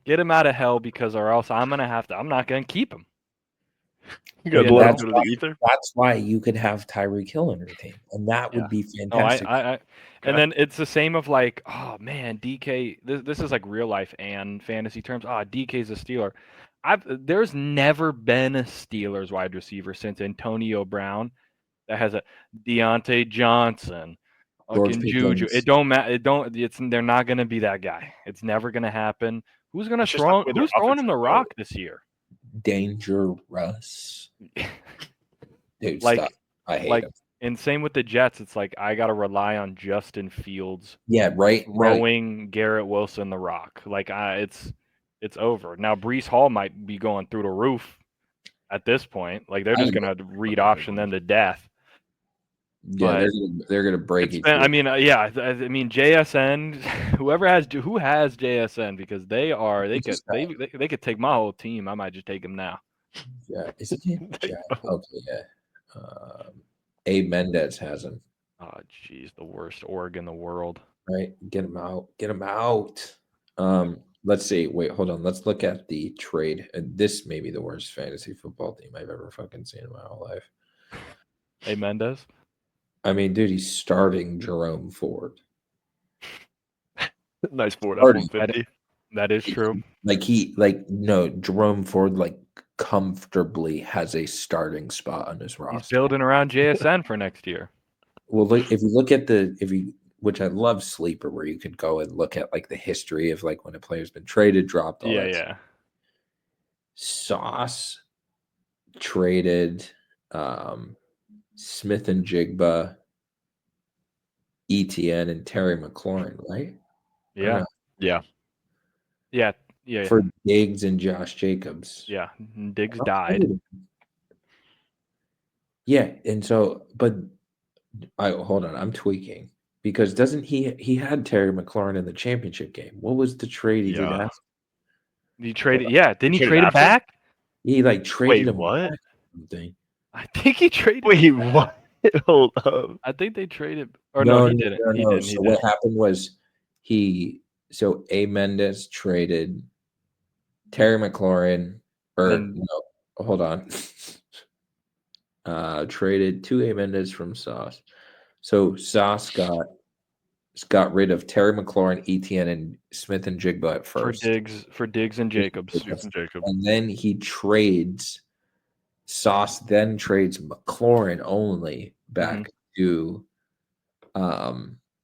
get him out of hell, because or else I'm not gonna keep him. That's why you could have Tyreek Hill in your team, and that would be fantastic. And then it's the same of like, oh man, DK. This is like real life and fantasy terms. DK's a Steeler. There's never been a Steelers wide receiver since Antonio Brown that has a Deontay Johnson, fucking Juju. It don't matter. They're not gonna be that guy. It's never gonna happen. Who's throwing him the rock this year? Dangerous. Dude, like, stop. I hate him. And same with the Jets. It's like I gotta rely on Justin Fields. Yeah, right. Throwing Garrett Wilson the rock. Like it's over. Now Breece Hall might be going through the roof at this point. Like they're just gonna read option them to death. Yeah, they're gonna break it. I mean, JSN. Who has JSN, because they could take my whole team. I might just take him now. Yeah, is it Jack? Okay, yeah. Abe Mendez has him. Oh, jeez, the worst org in the world. Right, get him out. Get him out. Let's see. Wait, hold on. Let's look at the trade. This may be the worst fantasy football team I've ever fucking seen in my whole life. Abe Mendez. I mean, dude, he's starting Jerome Ford. Nice Ford F-150. That is true. Jerome Ford comfortably has a starting spot on his roster. He's building around JSN for next year. Well, if you look at which I love Sleeper, where you could go and look at the history of when a player's been traded, dropped. All that stuff. Sauce traded Smith and Jigba, ETN, and Terry McLaurin, right? Yeah. Yeah. For Diggs and Josh Jacobs. Yeah. Diggs died. Yeah. And so, but hold on, I'm tweaking, because doesn't he had Terry McLaurin in the championship game? What was the trade he did after? He traded, didn't he trade him back? He traded him. What? I think he traded. Wait, what? Hold up. I think they traded. Or no, he didn't. No. He didn't. What happened was A. Mendez traded Terry McLaurin, hold on. Traded to A. Mendez from Sauce. So Sauce got rid of Terry McLaurin, ETN, and Smith and Jigba at first. For Diggs and Jacobs. And then he trades Sauce, then trades McLaurin only back to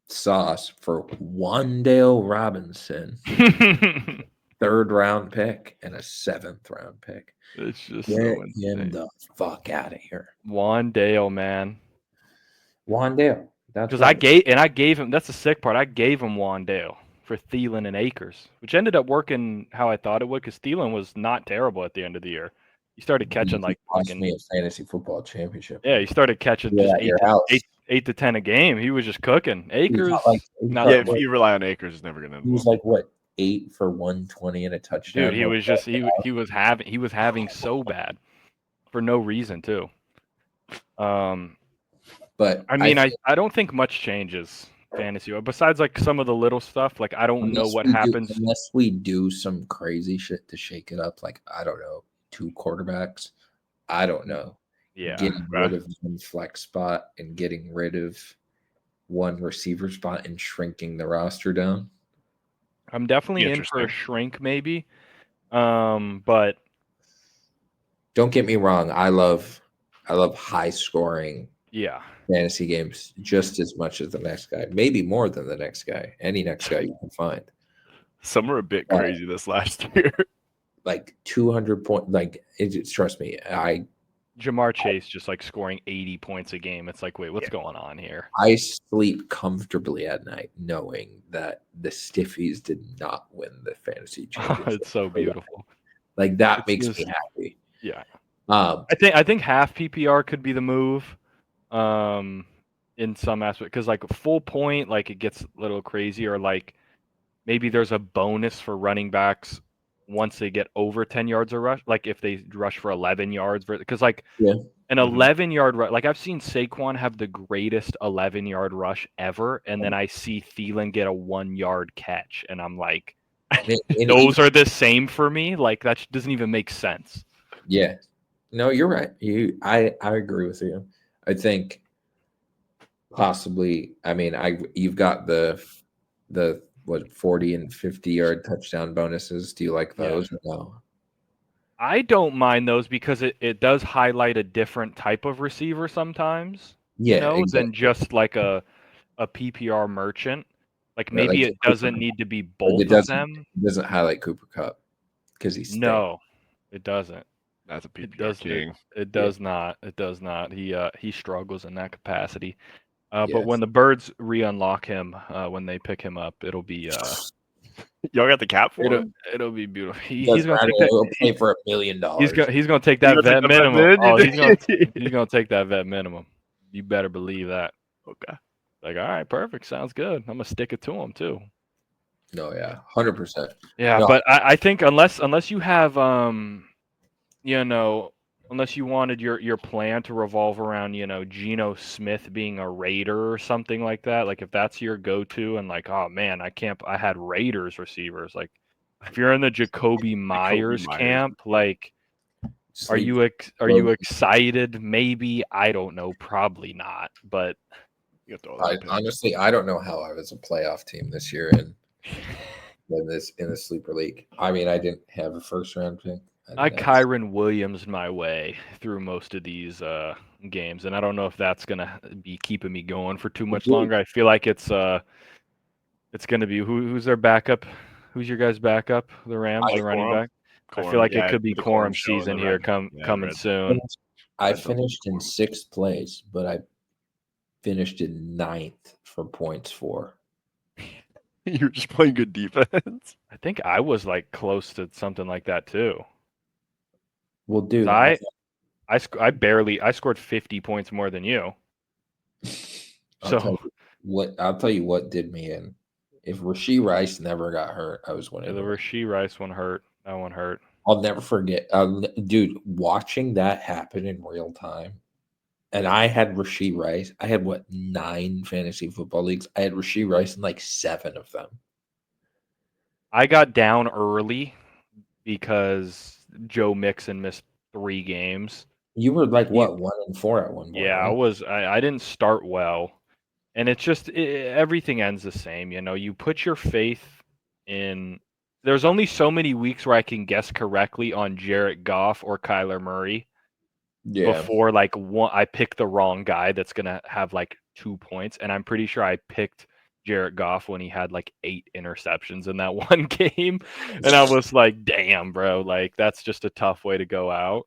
Sauce for Wan'Dale Robinson, 3rd round pick, and a 7th round pick. It's just get him the fuck out of here. Wan'Dale, man. Wan'Dale. Because I gave him. That's the sick part. I gave him Wan'Dale for Thielen and Akers, which ended up working how I thought it would because Thielen was not terrible at the end of the year. He started catching like cost fucking me a fantasy football championship. yeah, he started catching Yeah, just at your house. eight to 10 a game. He was just cooking. Akers, he not got, Yeah, so if much. you rely on Akers, it's never gonna end He was well. like what 8 for 120 and a touchdown. Dude, he was just he was having so bad for no reason too. But I mean, I don't think much changes fantasy besides like some of the little stuff. Like I don't know what happens unless we do some crazy shit to shake it up. Like I don't know, 2 quarterbacks. I don't know. Yeah, Getting rid of one flex spot and getting rid of one receiver spot and shrinking the roster down. I'm definitely in for a shrink maybe. But don't get me wrong, I love high scoring fantasy games just as much as the next guy, maybe more than the next guy, any next guy you can find. Some are a bit crazy this last year. Like 200 point, like trust me, Jamar Chase just like scoring 80 points a game. It's like, wait, what's going on here? I sleep comfortably at night knowing that the Stiffies did not win the fantasy championship. It's so beautiful. Like that makes me happy. Yeah. I think half PPR could be the move. In some aspect, because like full point, like it gets a little crazy, or like maybe there's a bonus for running backs once they get over 10 yards of rush, like if they rush for 11 yards, because like an 11-yard rush, like I've seen Saquon have the greatest 11-yard rush ever, and then I see Thielen get a 1-yard catch, and I'm like, those are the same for me. Like that doesn't even make sense. Yeah, no, you're right. I agree with you. I think possibly. I mean, you've got the 40 and 50-yard touchdown bonuses. Do you like those or no? I don't mind those because it does highlight a different type of receiver sometimes. Than just like a PPR merchant. Like maybe it doesn't need to be both of them. It doesn't highlight Cooper Kupp because he's no, it doesn't. That's a PPR king. It does not. It does not. He struggles in that capacity. But when the Birds re-unlock him, when they pick him up, it'll be y'all got the cap for him? It'll be beautiful. He's gonna take that. He'll play for $1 million. He's gonna take that vet minimum. Oh, he's gonna take that vet minimum. You better believe that. Okay. Like, all right, perfect. Sounds good. I'm gonna stick it to him too. No, yeah, 100%. Yeah, but I think unless you have unless you wanted your plan to revolve around, Geno Smith being a Raider or something like that, like if that's your go-to and like, oh man, I had Raiders receivers. Like if you're in the Jacoby Myers camp, like are you excited? Maybe, I don't know, probably not, but honestly, I don't know how I was a playoff team this year in the sleeper league. I mean, I didn't have a first round pick. I Kyron Williams my way through most of these games, and I don't know if that's gonna be keeping me going for too much longer. I feel like it's gonna be who's their backup? Who's your guys' backup? The Rams, the running back. I feel like it could be Corum season here coming soon. I finished in 6th place, but I finished in 9th for points for. You're just playing good defense. I think I was like close to something like that too. Well, dude, I scored 50 points more than you. I'll tell you what did me in. If Rashee Rice never got hurt, I was winning. The Rashee Rice one hurt. That one hurt. I'll never forget, dude. Watching that happen in real time, and I had Rashee Rice. I had 9 fantasy football leagues. I had Rashee Rice in like 7 of them. I got down early because Joe Mixon missed 3 games. You were like 1-4 at one point. Yeah, right? I didn't start well, and it's just everything ends the same. You put your faith in. There's only so many weeks where I can guess correctly on Jared Goff or Kyler Murray. Yeah. Before I pick the wrong guy that's gonna have like 2 points, and I'm pretty sure I picked Jared Goff when he had like 8 interceptions in that one game, and I was like, "Damn, bro! Like that's just a tough way to go out."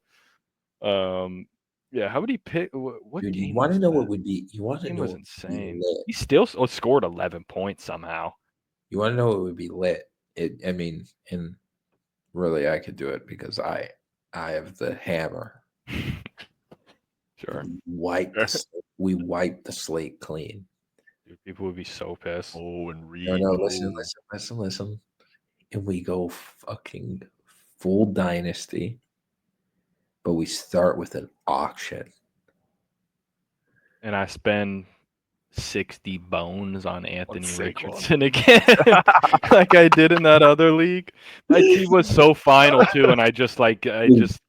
Yeah. How would he pick? What Dude, game? You want to know what would be? You want to know? Was insane. He still scored 11 points somehow. You want to know what would be lit? I mean, and really, I could do it because I have the hammer. Sure. We wiped the slate clean. Dude, people would be so pissed. Oh, and read. No, listen. And we go fucking full dynasty, but we start with an auction. And I spend 60 bones on Anthony sick one. Richardson again, like I did in that other league. My team was so final too, and I just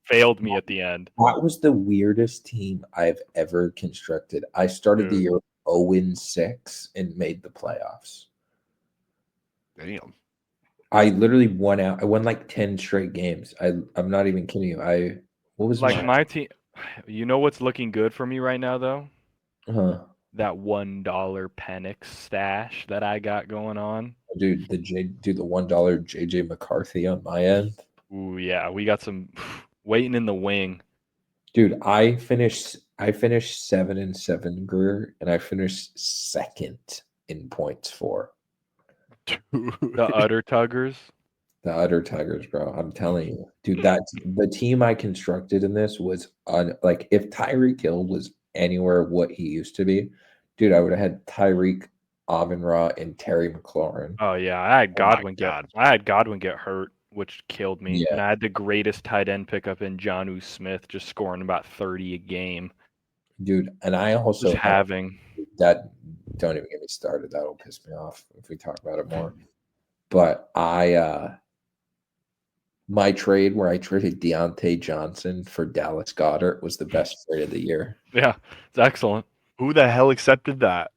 failed me at the end. That was the weirdest team I've ever constructed. I started the year 0-6 and made the playoffs. Damn. I literally won out. I won like 10 straight games. I'm not even kidding you. What was like my team? You know what's looking good for me right now though? That $1 Penix stash that I got going on. Dude, the $1 JJ McCarthy on my end. Ooh, yeah, we got some waiting in the wing. Dude, I finished 7-7 Greer, and I finished second in points for. The Utter Tuggers. The Utter Tigers, bro. I'm telling you, dude, that's the team I constructed in this was like if Tyreek Hill was anywhere what he used to be, dude, I would have had Tyreek, Amon-Ra, and Terry McLaurin. Oh yeah, I had Godwin get hurt, which killed me. Yeah. And I had the greatest tight end pickup in Jonnu Smith, just scoring about 30 a game. Dude, and I also just having that. Don't even get me started. That'll piss me off if we talk about it more. But my trade where I traded Deontay Johnson for Dallas Goedert was the best trade of the year. Yeah, it's excellent. Who the hell accepted that?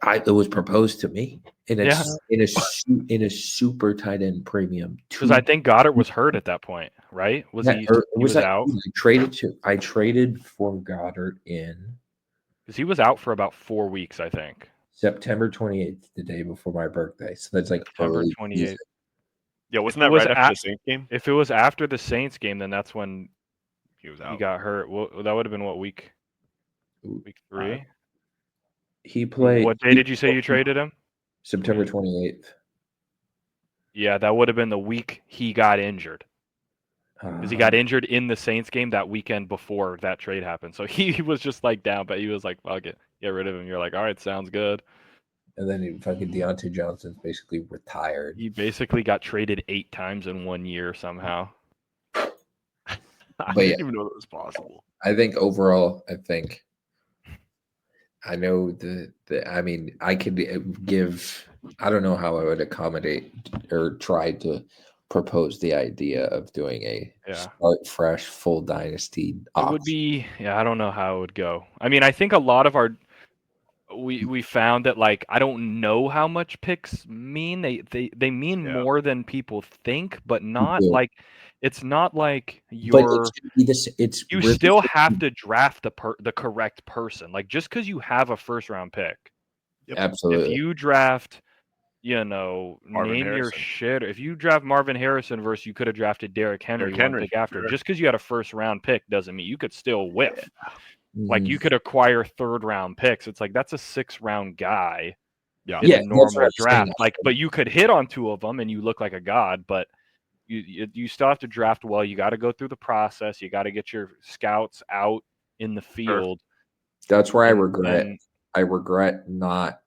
It was proposed to me in a super tight end premium. Because I think Goddard was hurt at that point, right? He was out? I traded for Goddard in because he was out for about 4 weeks, I think. September 28th, the day before my birthday. So that's like September 28th. Yeah, wasn't that right after the Saints game? If it was after the Saints game, then that's when he was out. He got hurt. Well, that would have been what week? Week 3. He played. What day did you say you traded him? September 28th. Yeah, that would have been the week he got injured. Because he got injured in the Saints game that weekend before that trade happened. So he was just like down, but he was like, fuck it, get rid of him. You're like, all right, sounds good. And then fucking Deontay Johnson's basically retired. He basically got traded 8 times in 1 year somehow. I didn't even know that was possible. I think overall, I know I mean, I could give, I don't know how I would accommodate or try to propose the idea of doing a start fresh full dynasty option. It would be, I don't know how it would go. I mean, I think a lot of we found that, like, I don't know how much picks mean. They mean more than people think, but not like, it's not like you're. You still have to draft the correct person. Like, just because you have a first round pick, absolutely. If you draft, name your shit. If you draft Marvin Harrison versus you could have drafted Derrick Henry one pick after, just because you had a first round pick doesn't mean you could still whiff. Yeah. Like, you could acquire 3rd round picks. It's like, that's a 6th round guy. Yeah, in a normal draft. Like, but you could hit on 2 of them and you look like a god. But you still have to draft well. You got to go through the process. You got to get your scouts out in the field. That's where I regret not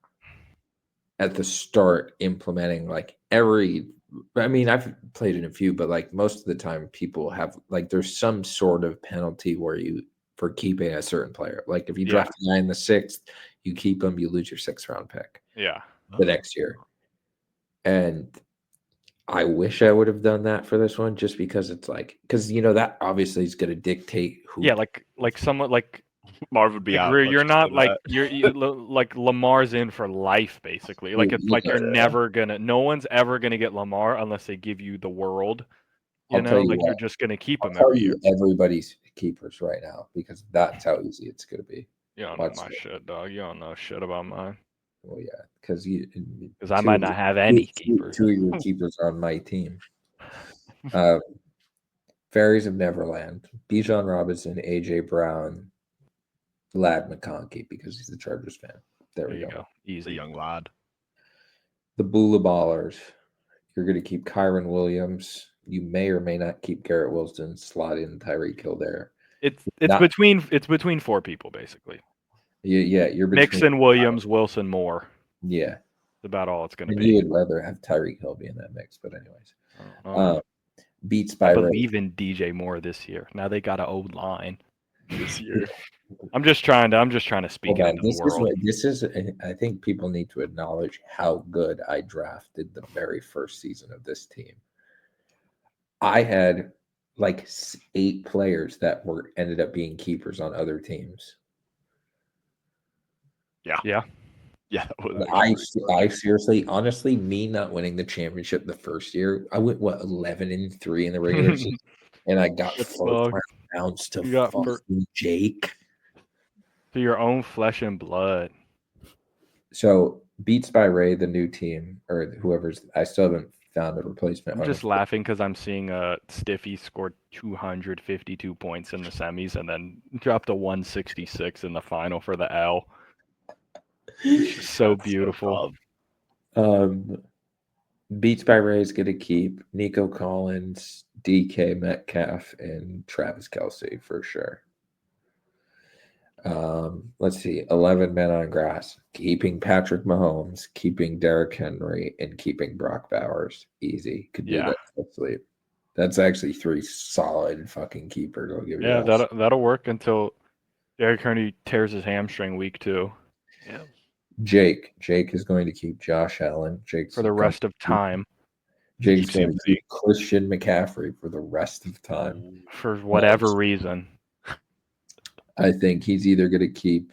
at the start implementing I mean, I've played in a few, but like most of the time people have like, there's some sort of penalty for keeping a certain player. Like if you draft a guy in the 6th, you keep him, you lose your 6th round pick. Yeah. The next year. And I wish I would have done that for this one, just because it's like, because that obviously is going to dictate who. Yeah, like someone like Marv would be out. You're not like you're like Lamar's in for life, basically. Like, it's like you're never gonna. No one's ever gonna get Lamar unless they give you the world. You're just gonna keep him every year. Everybody's keepers right now, because that's how easy it's gonna be. You don't know my shit, dog. You don't know shit about mine. Well, yeah, because I might not have any keepers. 2 of your keepers are on my team. Fairies of Neverland, Bijan Robinson, AJ Brown, Lad McConkey, because he's a Chargers fan. There we go. Easy. A young lad. The Bula Ballers. You're going to keep Kyron Williams. You may or may not keep Garrett Wilson. Slot in Tyreek Hill there. It's Not- between four people basically. Yeah, you're between Mixon, Williams, Wilson, Moore. Yeah, That's about all it's going to and be. you would rather have Tyreek Hill be in that mix, but anyways. Beats I by Ray. believe in DJ Moore this year. Now they got an old line this year. I'm just trying to speak Hold on. into the world. This is. I think people need to acknowledge how good I drafted the very first season of this team. I had like 8 players that ended up being keepers on other teams. Yeah. I seriously, honestly, me not winning the championship the first year, I went 11-3 in the regular season, and I got first rounds to fucking Jake. To your own flesh and blood. So Beats by Ray, the new team, or whoever's, I still haven't found a replacement. I'm just laughing because I'm seeing Stiffy scored 252 points in the semis and then dropped a 166 in the final for the L. So beautiful. Beats by Ray is going to keep Nico Collins, DK Metcalf, and Travis Kelce for sure. Let's see, 11 men on grass, keeping Patrick Mahomes, keeping Derrick Henry, and keeping Brock Bowers. Easy. Could do that for sleep. That's actually 3 solid fucking keepers. I'll give you that. That'll work until Derrick Henry tears his hamstring week 2. Yeah. Jake is going to keep Josh Allen. For the rest of time. Jake's going to keep Christian McCaffrey for the rest of time. For whatever reason. I think he's either going to keep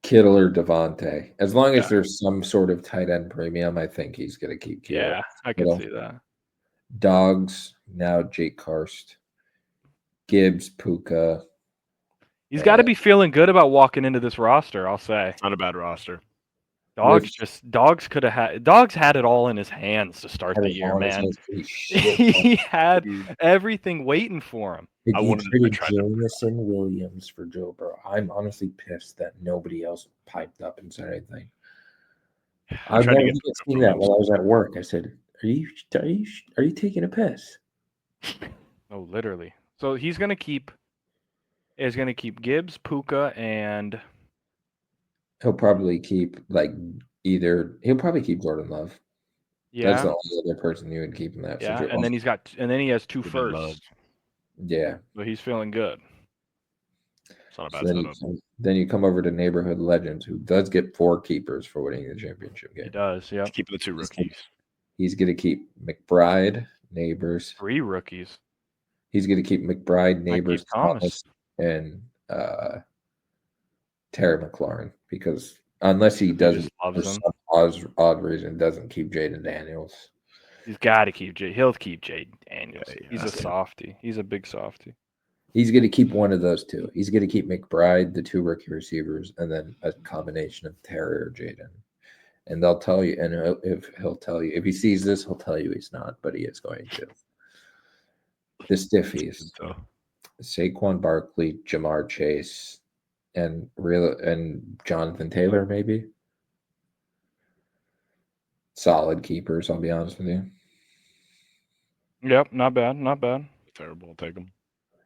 Kittle or Devontae. As long as there's some sort of tight end premium, I think he's going to keep Kittle. Yeah, I can see that. Dogs, now Jake Karst. Gibbs, Puka. He's got to be feeling good about walking into this roster, I'll say. It's not a bad roster. Dogs had it all in his hands to start the year, man. He had everything waiting for him. I wanted to try Jameson Williams for Joe Burrow. I'm honestly pissed that nobody else piped up and said anything. I've never seen that while I was at work. I said, "Are you taking a piss?" Oh, literally. So he's gonna keep Gibbs, Puka, and he'll probably keep he'll probably keep Jordan Love. Yeah, that's the only other person you would keep in that. Yeah, situation. and then he has 2 firsts. Yeah, so he's feeling good. It's not a bad setup. Then you come over to Neighborhood Legends, who does get 4 keepers for winning the championship game. He does, yeah. Keep the 2 rookies. He's going to keep McBride, Neighbors. 3 rookies. He's going to keep McBride, Neighbors, Thomas, and Terry McLaurin, because unless he doesn't, for some odd reason, doesn't keep Jaden Daniels. He's got to keep He'll keep Jaden Daniels. Yeah, he's a softie. He's a big softie. He's going to keep one of those 2. He's going to keep McBride, the 2 rookie receivers, and then a combination of Terry or Jaden. And they'll tell you, and he'll tell you, if he sees this, he'll tell you he's not, but he is going to. The Stiffies. Saquon Barkley, Jamar Chase, and Jonathan Taylor, maybe. Solid keepers, I'll be honest with you. Yep, not bad. Terrible, I'll take them.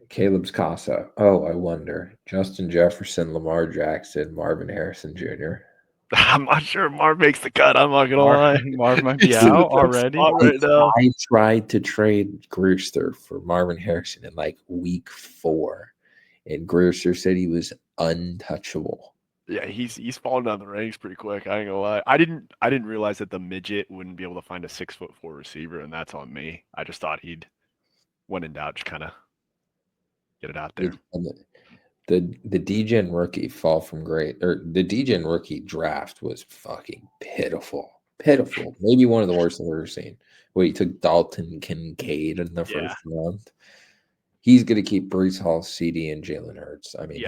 Caleb's Casa. Oh, I wonder. Justin Jefferson, Lamar Jackson, Marvin Harrison Jr. I'm not sure Marv makes the cut. I'm not gonna lie. Marv might be out already. Right now. I tried to trade Brewster for Marvin Harrison in week 4, and Brewster said he was untouchable. Yeah, he's falling down the ranks pretty quick. I ain't gonna lie. I didn't realize that the midget wouldn't be able to find a 6'4" receiver, and that's on me. I just thought he'd, when in doubt, just kind of get it out there. The DGen rookie fall from great, or the DGen rookie draft was fucking pitiful. Maybe one of the worst I've ever seen. Where he took Dalton Kincaid in the first round. He's going to keep Breece Hall, CD, and Jalen Hurts. I mean,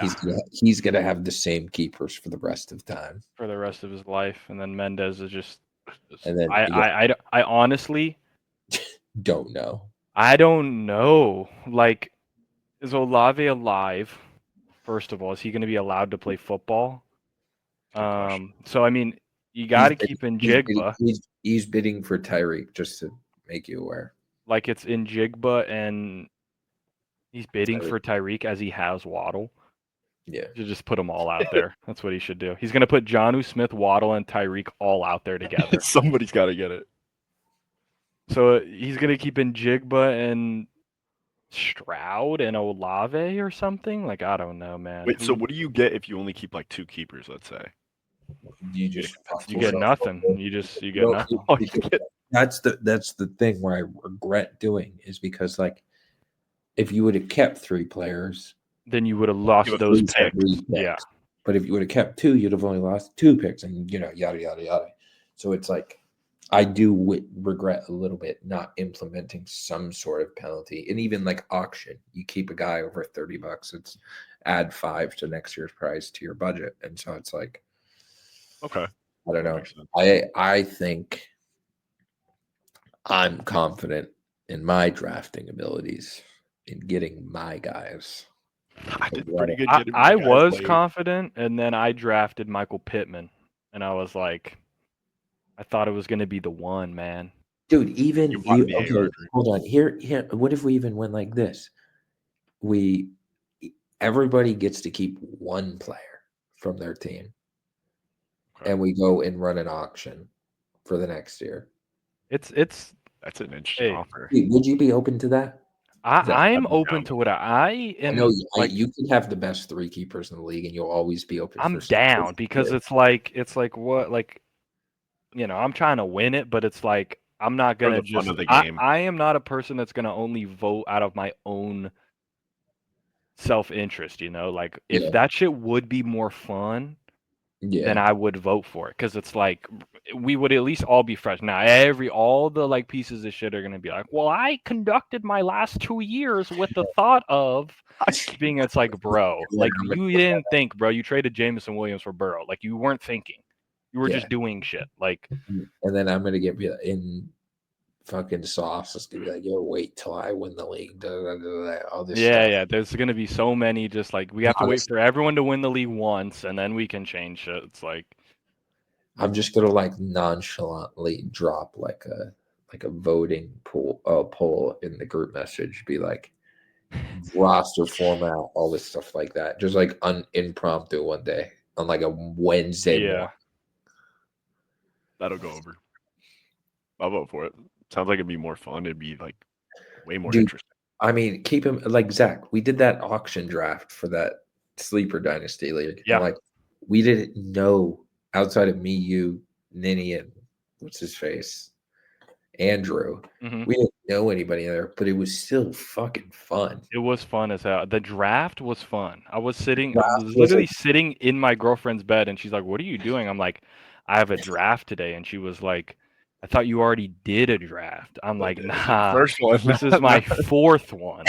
he's going to have the same keepers for the rest of time. For the rest of his life. And then Mendez is just... And then I honestly... don't know. I don't know. Is Olave alive? First of all, is he going to be allowed to play football? So, I mean, You got to He's keep in bidding- Jigba. He's bidding for Tyreek, just to make you aware. Like it's in Jigba, and he's bidding Tyreek. for Tyreek as he has Waddle. Yeah. You just put them all out there. That's what he should do. He's going to put Jonnu Smith, Waddle, and Tyreek all out there together. Somebody's got to get it. So he's going to keep in Jigba and Stroud and Olave or something? Like, I don't know, man. Wait, so what do you get if you only keep like 2 keepers, let's say? You just You get nothing. You get No, nothing. Oh, you get That's the thing where I regret doing is because like if you would have kept 3 players, Then you would have lost have those you'd have picks. 3 picks. Yeah. But if you would have kept 2, you'd have only lost 2 picks, and yada yada yada. So it's like I do regret a little bit not implementing some sort of penalty, and even like auction, you keep a guy over $30, it's add 5 to next year's price to your budget, and so it's like, okay. I don't That know. makes sense. I think I'm confident in my drafting abilities in getting my guys. I did pretty good. I getting my guys was late. confident, and then I drafted Michael Pittman, and I was like, I thought it was going to be the one, man. Dude, even You bought the AR okay, drink. hold on. Here, what if we even went like this? Everybody gets to keep 1 player from their team, Okay. and we go and run an auction for the next year. It's That's an interesting Hey. offer. Would you be open to that? I'm be open down to what I am. I know like, you can have the best 3 keepers in the league, and you'll always be open. I'm for some down crazy because shit. it's like what, like, I'm trying to win it, but it's like I'm not For gonna the fun just. of the game. I am not a person that's gonna only vote out of my own self-interest. Like if Yeah. that shit would be more fun, then Yeah, I would vote for it, because it's like we would at least all be fresh. Now all the like pieces of shit are gonna be like, well, I conducted my last 2 years with the thought of being. It's like, bro, like you didn't think, bro. You traded Jameson Williams for Burrow. Like you weren't thinking. You were Yeah. just doing shit. Like, and then I'm gonna get in fucking sauce. It's gonna be like, yo, wait till I win the league. All this stuff. yeah. There's gonna be so many. Just like we have to wait for everyone to win the league once, and then we can change shit. It's like I'm just gonna like nonchalantly drop like a voting poll in the group message. Be like roster format, all this stuff like that. Just like impromptu one day on like a Wednesday morning. That'll go over. I'll vote for it. Sounds like it'd be more fun. It'd be like way more Dude, interesting. I mean, keep him like Zach. We did that auction draft for that sleeper dynasty league. Yeah. And, like we didn't know outside of me, you, Ninny, and what's his face, Andrew. Mhm. We didn't know anybody there, but it was still fucking fun. It was fun as hell. The draft was fun. I was Draft literally was sitting in my girlfriend's bed, and she's like, "What are you doing?" I'm like, "I have a draft today," and she was like, "I thought you already did a draft." I'm like, "Nah, First one. this is my 4th one."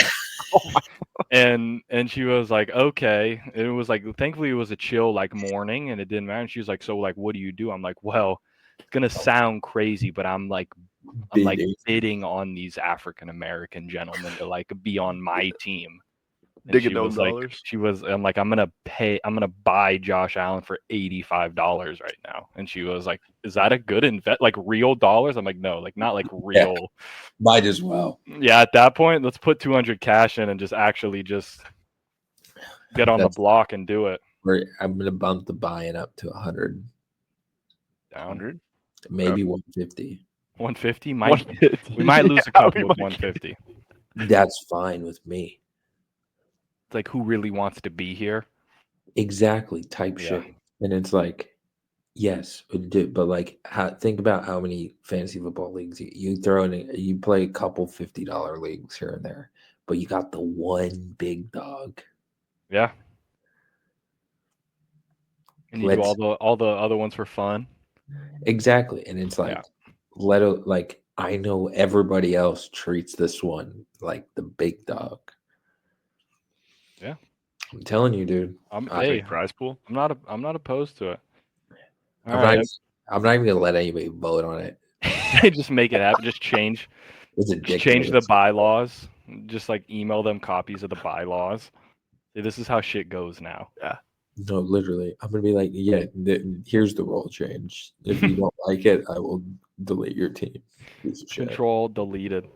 And she was like, "Okay." And it was like, thankfully it was a chill like morning, and it didn't matter. And she was like, "So like, what do you do?" I'm like, "Well, it's gonna sound crazy, but I'm like bidding on these African American gentlemen to like be on my team." And Digging she those was like, dollars. I'm like, I'm gonna buy Josh Allen for $85 right now. And she was like, "Is that a good invest? Like real dollars?" I'm like, "No, like not like real." might as well. Yeah, at that point, let's put 200 cash in and just actually just get on the block and do it. I'm gonna bump the buy-in up to 100, Down 100? maybe 150. 150 150. we might lose a couple with 150. That's fine with me. It's like, who really wants to be here? Exactly, type Yeah. shit. And it's like, yes, but like, think about how many fantasy football leagues you throw in. You play a couple $50 leagues here and there, but you got the one big dog. Yeah. And you do all the other ones for fun. Exactly, and it's like, like I know everybody else treats this one like the big dog. Yeah, I'm telling you, dude. Big prize pool. I'm not opposed to it. I'm not even gonna let anybody vote on it. Just make it happen. Just change. Just change the bylaws. Just like email them copies of the bylaws. See, this is how shit goes now. Yeah. No, literally. I'm gonna be like, yeah, here's the role change. If you don't like it, I will delete your team. Piece of shit. Control deleted.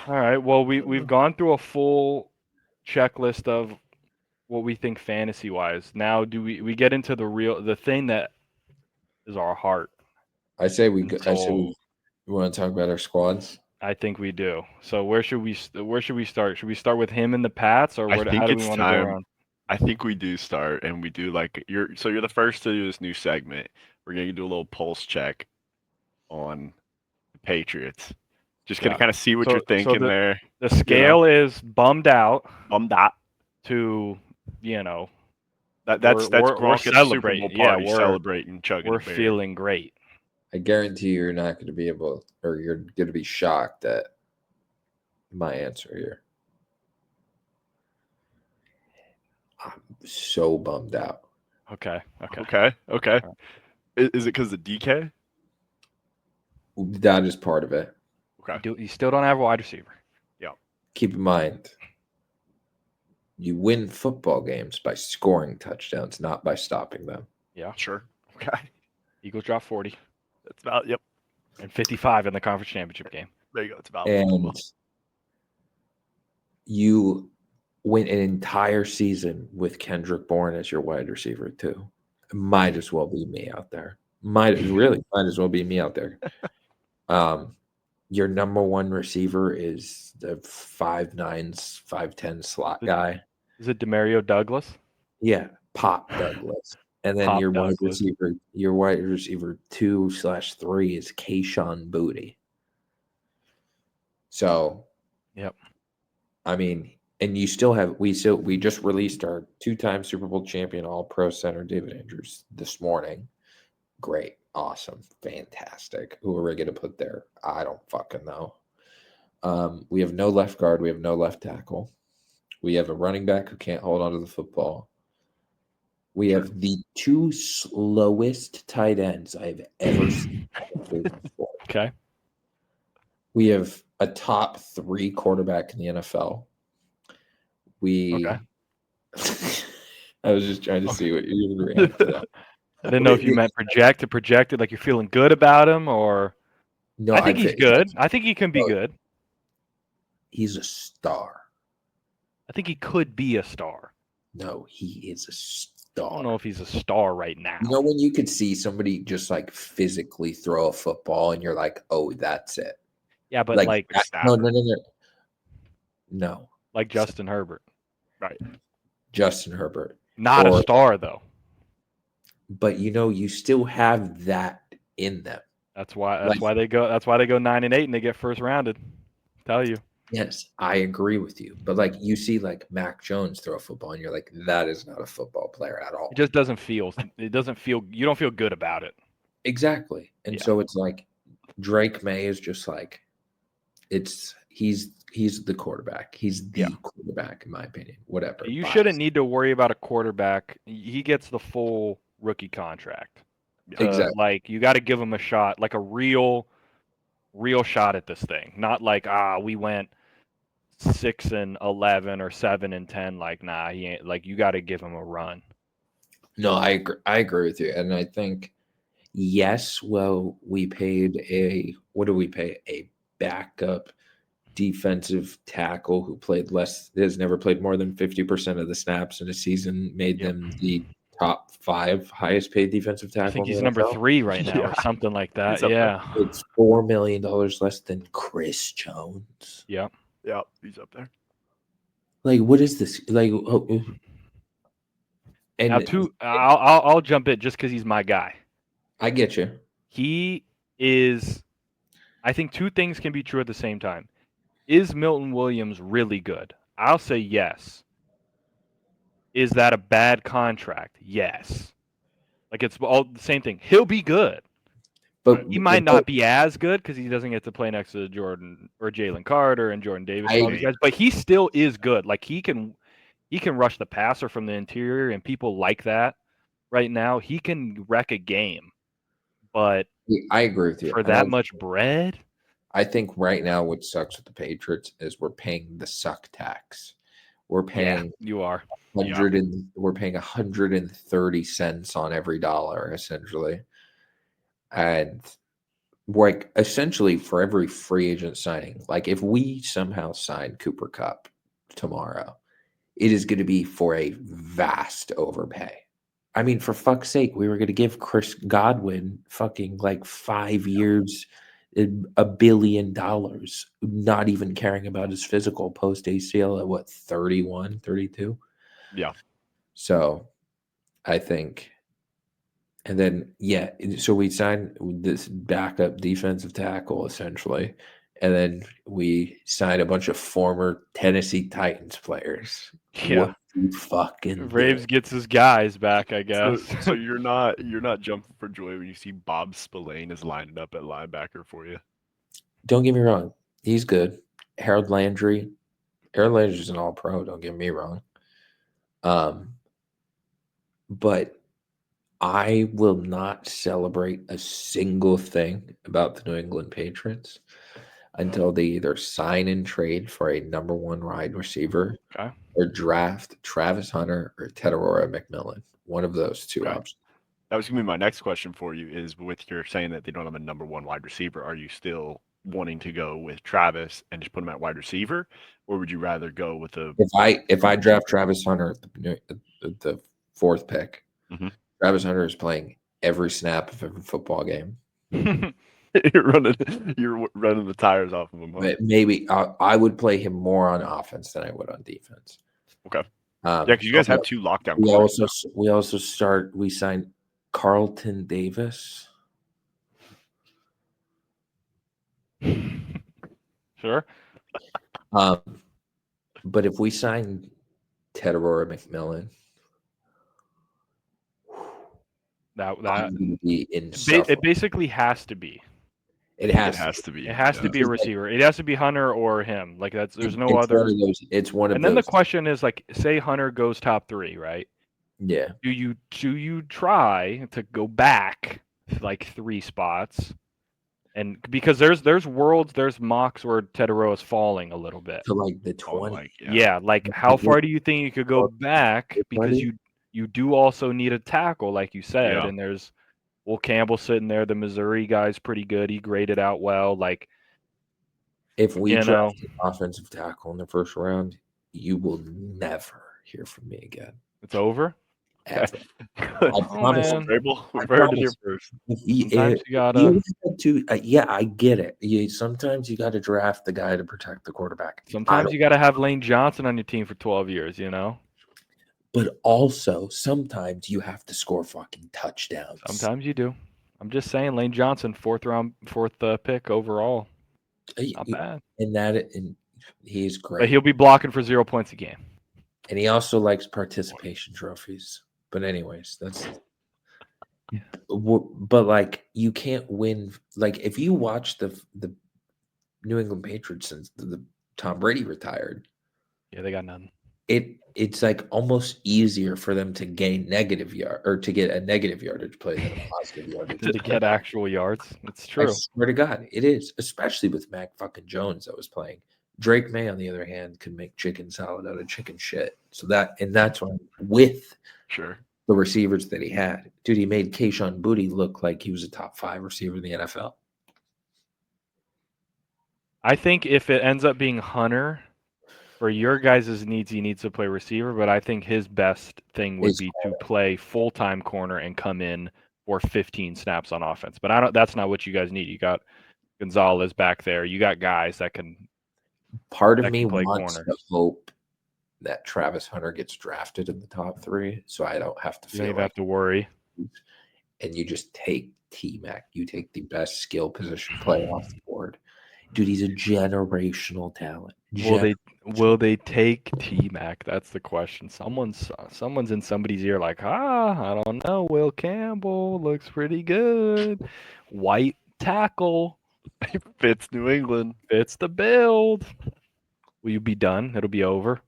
All right. Well, we've gone through a full checklist of what we think fantasy wise. Now, do we get into the thing that is our heart? I say we and we want to talk about our squads. I think we do. So where should we start? Should we start with him and the Pats, or I how think do we it's want to go time. around? I think we do start, and we do like you're the first to do this new segment. We're gonna do a little pulse check on the Patriots. Just gonna Yeah. kind of see what So- you're so thinking there. The scale is bummed out That to, that's we're Gronk at the Super celebrating. Bowl Yeah, party celebrating, chugging we're a beer. feeling great. I guarantee you're not going to be able, or you're going to be shocked at my answer here. I'm so bummed out. Okay. Okay. Right. Is it because of DK? That is part of it. Okay. You still don't have a wide receiver. Keep in mind, you win football games by scoring touchdowns, not by stopping them. Yeah. Sure. Okay. Eagles dropped 40 That's about and 55 in the conference championship game. There you go. It's about And you went an entire season with Kendrick Bourne as your wide receiver too. Might as well be me out there. Might as well be me out there. Your number one receiver is the 5'9", 5'10" slot guy. Is it Demario Douglas? Yeah, Pop Douglas. And then Pop your wide Douglas. receiver 2/3 is Kayshon Boutte. So, Yep. I mean, and you still have we just released our 2-time Super Bowl champion All Pro center David Andrews this morning. Great, awesome, fantastic. Who are we going to put there? I don't fucking know. We have no left guard. We have no left tackle. We have a running back who can't hold on to the football. We have the 2 slowest tight ends I've ever seen before. Okay. We have a top 3 quarterback in the NFL. Okay. I was just trying to see what you would react to that. I didn't know if you meant projected, like you're feeling good about him, or No, I think he's good. I think he can be good. He's a star. I think he could be a star. No, he is a I don't star. know if he's a star right now. You know when you could see somebody just like physically throw a football and you're like, oh, that's it. Yeah, but like No. like Justin Herbert. Right. Justin Herbert. Not a star though. But you still have that in them. That's why they go 9-8 and they get first rounded. Tell you. Yes, I agree with you. But like you see like Mac Jones throw a football and you're like, that is not a football player at all. It just doesn't feel you don't feel good about it. Exactly. And so it's like Drake May is just like he's the quarterback. He's the quarterback, in my opinion. Whatever. You shouldn't need to worry about a quarterback. He gets the full rookie contract. Exactly. Like you got to give him a shot, like a real shot at this thing. Not like we went 6-11 or 7-10. Like he ain't. Like you got to give him a run. No, I agree with you, and I think yes. Well, we paid what do we pay? A backup defensive tackle who has never played more than 50% of the snaps in a season, made them the top 5 highest paid defensive tackle. I think he's number 3 right now or something like that. Yeah. It's $4 million less than Chris Jones. Yeah. Yeah, he's up there. Like, what is this? Like, and now I'll jump in just because he's my guy. I get you. He is. I think 2 things can be true at the same time. Is Milton Williams really good? I'll say yes. Is that a bad contract? Yes. Like it's all the same thing. He'll be good. But he might not be as good because he doesn't get to play next to Jordan or Jalen Carter and Jordan Davis and all these guys, but he still is good. Like he can rush the passer from the interior, and people like that right now. He can wreck a game. But I agree with you. For that much bread? I think right now what sucks with the Patriots is we're paying the suck tax. we're paying You are. we're paying 130 cents on every dollar essentially, and like essentially for every free agent signing, like if we somehow sign Cooper Kupp tomorrow, it is going to be for a vast overpay. I mean, for fuck's sake, we were going to give Chris Godwin fucking like 5 years, $1 billion, not even caring about his physical post ACL at what, 31, 32? Yeah. So I think, and then, so we signed this backup defensive tackle essentially. And then we signed a bunch of former Tennessee Titans players. Yeah. What you fucking Raves do? gets his guys back, I guess. So you're not jumping for joy when you see Bob Spillane is lined up at linebacker for you. Don't get me wrong. He's good. Harold Landry's an all-pro, don't get me wrong. But I will not celebrate a single thing about the New England Patriots until they either sign and trade for a number 1 wide receiver or draft Travis Hunter or Tedorora McMillan. One of those two options. That was going to be my next question for you is with your saying that they don't have a number 1 wide receiver, are you still wanting to go with Travis and just put him at wide receiver, or would you rather go with a? If I draft Travis Hunter at the 4th pick, Travis Hunter is playing every snap of every football game. You're running the tires off of him. Huh? Maybe I would play him more on offense than I would on defense. Okay. Yeah, because you guys have 2 lockdown. We signed Carlton Davis. Sure. But if we sign Tedorora McMillan, that be it basically has to be. It has to be. It has to be a receiver. It has to be Hunter or him. Like there's no it's other. One of those, it's one of and those. then the question is like, say Hunter goes top 3, right? Yeah. Do you try to go back like 3 spots? And because there's mocks where Tedorora is falling a little bit to like the 20. Like how far do you think you could go back? Because you do also need a tackle, like you said, and there's Will Campbell sitting there. The Missouri guy's pretty good. He graded out well. Like if we draft an offensive tackle in the 1st round, you will never hear from me again. It's over. Ever. I promise. We've heard it here first. Sometimes you gotta. I get it. Sometimes you got to draft the guy to protect the quarterback. Sometimes you got to have Lane Johnson on your team for 12 years. But also, sometimes you have to score fucking touchdowns. Sometimes you do. I'm just saying, Lane Johnson, 4th pick overall. Not bad. And he's great. But he'll be blocking for 0 points a game. And he also likes participation trophies. But anyways, that's. But like, you can't win. Like, if you watch the New England Patriots since the Tom Brady retired, they got none. It's like almost easier for them to gain negative yard or to get a negative yardage play than a positive yardage to get actual yards. It's true. I swear to God, it is, especially with Mac fucking Jones that was playing. Drake May, on the other hand, can make chicken salad out of chicken shit. So that's why with the receivers that he had, dude, he made Kayshon Boutte look like he was a top 5 receiver in the NFL. I think if it ends up being Hunter, for your guys' needs, he needs to play receiver, but I think his best thing would be to play full-time corner and come in for 15 snaps on offense. But that's not what you guys need. You got Gonzalez back there. You got guys that can. Part of me wants to hope that Travis Hunter gets drafted in the top 3, so I don't have to feel you have to worry. And you just take T-Mac. You take the best skill position player off the board. Dude, he's a generational talent. Will they take T-Mac? That's the question. Someone's in somebody's ear like, I don't know. Will Campbell looks pretty good. White tackle. Fits New England. Fits the build. Will you be done? It'll be over.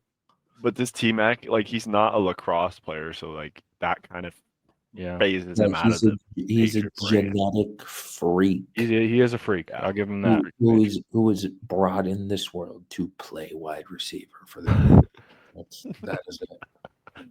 But this T-Mac, like, he's not a lacrosse player, so like that kind of phases him out of the. He's a genetic freak. He is a freak. I'll give him that. Who is brought in this world to play wide receiver for them. That is it.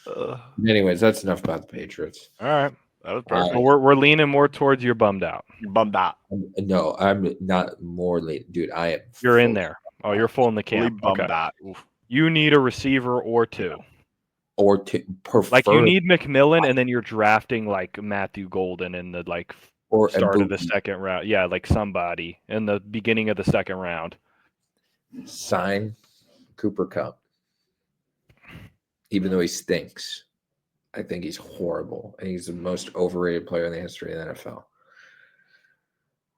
Ugh, Anyways, that's enough about the Patriots. All right. that was All right. perfect. So we're leaning more towards you're bummed out. You bummed out. No, I'm not more late, dude. I am. You're in fully- there. Oh, you're full in the Fully camp. bummed Okay. out. Oof. You need a receiver or two. Or to prefer Like you need McMillan, and then you're drafting like Matthew Golden in the like or start of the Ibuki. second round. Yeah, like somebody in the beginning of the second round. Sign Cooper Kupp. Even though he stinks, I think he's horrible, and he's the most overrated player in the history of the NFL.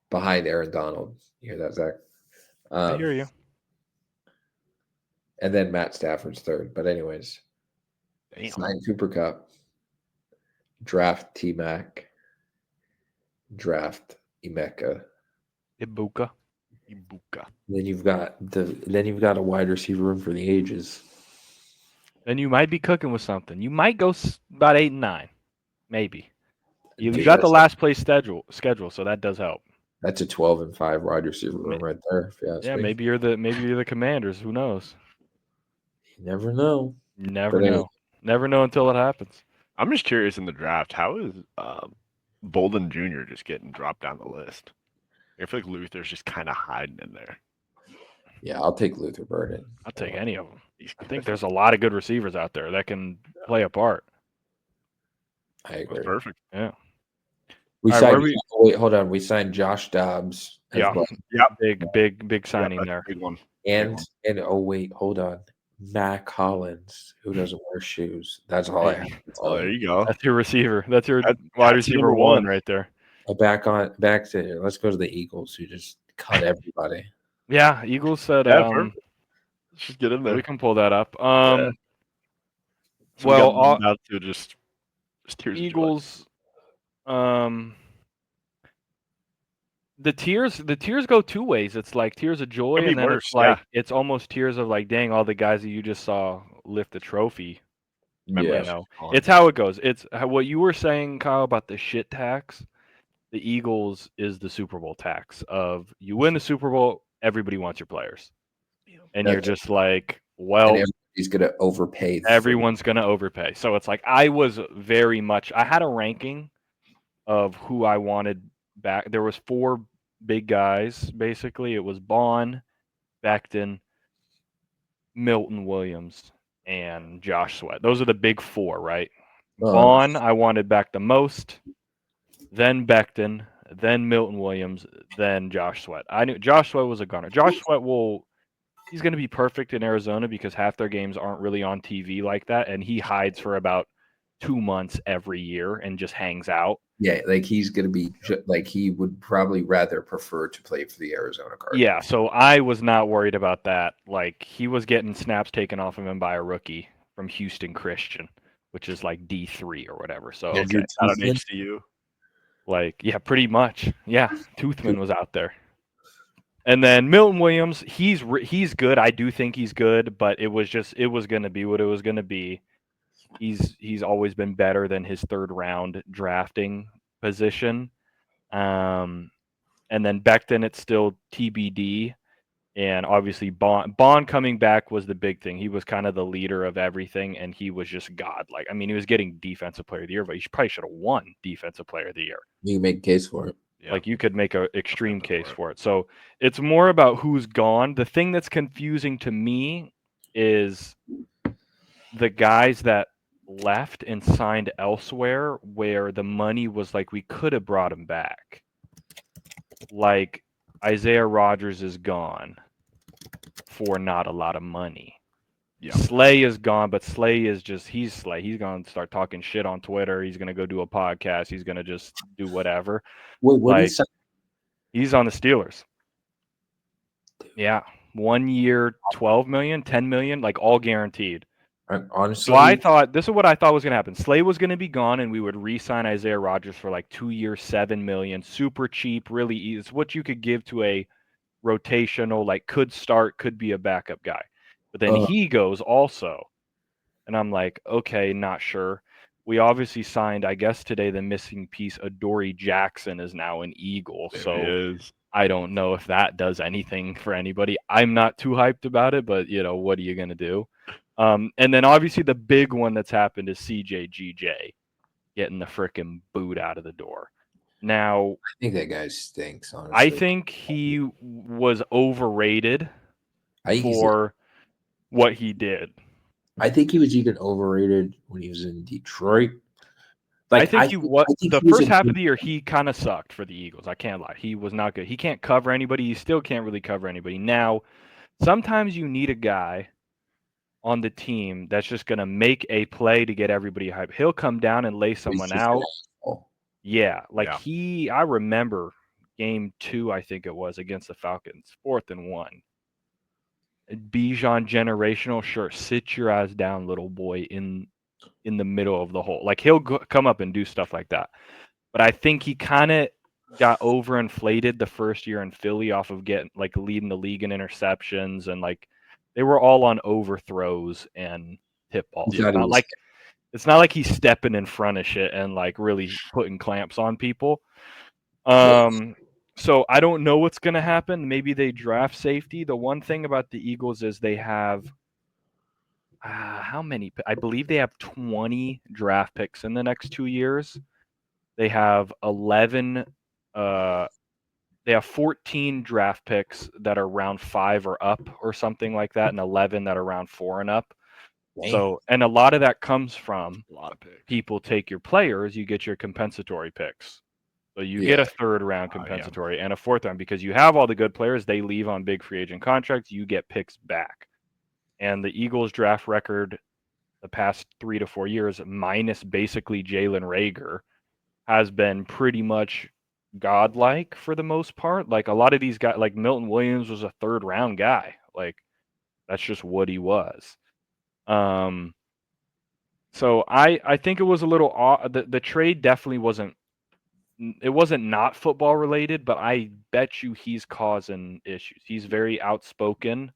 Behind Aaron Donald. You hear that, Zach? I hear you. And then Matt Stafford's third. But anyways, Damn. sign Cooper Kupp, draft T-Mac, draft Emeka. Ibuka. Ibuka. Then you've got a wide receiver room for the ages. Then you might be cooking with something. You might go about 8 and 9, maybe. You Dude, got the that's- last place schedule, so that does help. That's a 12-5 wide receiver room right there. If you ask Yeah, me. maybe you're the Commanders. Who knows? You never know. You never But know. Never know until it happens. I'm just curious in the draft, how is Bolden Jr. just getting dropped down the list? I feel like Luther's just kind of hiding in there. Yeah, I'll take Luther Burden. I'll take any of them. He's I think there's a lot of good receivers out there that can play a part. I agree. That's perfect. Yeah. We All right, signed. where we- Wait, hold on. We signed Josh Dobbs. As Yeah. well. Big signing that's there. a big one. And oh wait, hold on. Mac Hollins, who doesn't wear shoes. That's all I have. to tell Oh, there you. you go. That's your receiver. That's your That- wide that's receiver number one one. right there. Back to let's go to the Eagles, who just cut everybody. Yeah, Eagles said Yeah, perfect. Let's just get in there. we can pull that up. So we well, got bummed out to just tears of joy. Eagles the tears go two ways. It's like tears of joy, Could be and then worse, it's like it's almost tears of like, dang, all the guys that you just saw lift the trophy. Yeah. You know, it's how it goes. It's what you were saying, Kyle, about the shit tax. The Eagles is the Super Bowl tax of you win the Super Bowl, everybody wants your players, and you're That's- just like, well, And everybody's gonna overpay. everyone's gonna overpay. So it's like I was very much. I had a ranking of who I wanted back. There was 4 big guys basically. It was Bond, Becton, Milton Williams, and Josh Sweat. Those are the big 4, right? Bond I wanted back the most, then Becton, then Milton Williams, then Josh Sweat. I knew Josh Sweat was a gunner. Josh Sweat he's going to be perfect in Arizona because half their games aren't really on TV like that, and he hides for about 2 months every year and just hangs out. Yeah, like he's gonna be like he would probably rather prefer to play for the Arizona Cardinals. Yeah, so I was not worried about that. Like he was getting snaps taken off of him by a rookie from Houston Christian, which is like D3 or whatever. So Yeah, okay. Out on HCU. Like, yeah, pretty much. Yeah, Toothman was out there. And then Milton Williams, he's good. I do think he's good, but it was going to be what it was going to be. He's always been better than his 3rd round drafting position. And then Becton, it's still TBD. And obviously Bond coming back was the big thing. He was kind of the leader of everything, and he was just godlike. I mean, he was getting Defensive Player of the Year, but he probably should have won Defensive Player of the Year. You can make a case for it. Yeah. Like you could make an extreme case for it. So it's more about who's gone. The thing that's confusing to me is the guys that left and signed elsewhere where the money was like we could have brought him back. Like Isaiah Rodgers is gone for not a lot of money. Yeah. Slay is gone, but Slay is just he's Slay. He's gonna start talking shit on Twitter. He's gonna go do a podcast. He's gonna just do whatever. Wait, what Like, is he's on the Steelers. Yeah. 1 year, 12 million, 10 million, like all guaranteed. honestly? So I thought this is what I thought was going to happen. Slay was going to be gone, and we would re-sign Isaiah Rodgers for like 2 years, 7 million, super cheap, really easy. It's what you could give to a rotational, like could start, could be a backup guy. But then he goes also, and I'm like, okay, not sure. We obviously signed, I guess today, the missing piece. Adoree Jackson is now an Eagle, There so he is. I don't know if that does anything for anybody. I'm not too hyped about it, but what are you gonna do? And then obviously the big one that's happened is CJGJ getting the frickin' boot out of the door. Now, I think that guy stinks, honestly. I think he was overrated for what he did. I think he was even overrated when he was in Detroit. I think the first half of the year he kind of sucked for the Eagles. I can't lie. He was not good. He can't cover anybody. He still can't really cover anybody. Now, sometimes you need a guy on the team that's just going to make a play to get everybody hyped. He'll come down and lay someone out. Yeah, like I remember game 2, I think it was, against the Falcons, 4th and 1. Bijan generational, sure, sit your ass down, little boy, in the middle of the hole. Like he'll come up and do stuff like that. But I think he kind of got overinflated the first year in Philly off of leading the league in interceptions, and like they were all on overthrows and tip balls. It's not like he's stepping in front of shit and like really putting clamps on people. So I don't know what's gonna happen. Maybe they draft safety. The one thing about the Eagles is they have how many? I believe they have 20 draft picks in the next 2 years. They have 11. They have 14 draft picks that are round 5 or up, or something like that, and 11 that are round 4 and up. Dang. So, and a lot of that comes from a lot of picks. People take your players, you get your compensatory picks. So you get a 3rd round compensatory and a 4th round because you have all the good players. They leave on big free agent contracts. You get picks back. And the Eagles draft record the past 3 to 4 years, minus basically Jalen Reagor, has been pretty much godlike for the most part. Like a lot of these guys, like Milton Williams was a 3rd round guy. Like that's just what he was. So I think it was a little odd. The trade definitely wasn't not football related, but I bet you he's causing issues. He's very outspoken,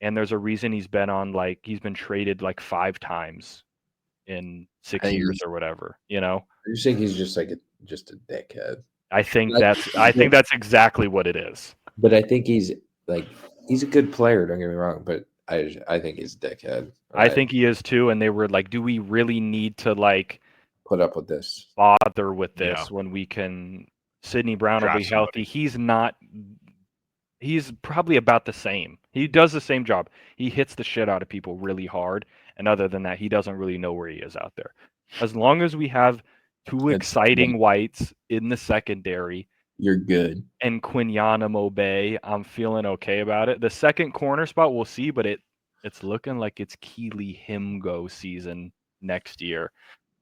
and there's a reason he's been traded like 5 times in 6 years or whatever, you know? I just think he's just like just a dickhead. I think that's exactly what it is. But I think he's a good player, don't get me wrong, but I think he's a dickhead. I think he is too, and they were like, do we really need to like put up with this? Bother with this when we can Sidney Brown will be healthy. He's not. He's probably about the same. He does the same job. He hits the shit out of people really hard, and other than that, he doesn't really know where he is out there. As long as we have 2 exciting whites in the secondary, you're good. And Quinyana Bay, I'm feeling okay about it. The second corner spot, we'll see, but it's looking like it's Keely Himgo season next year,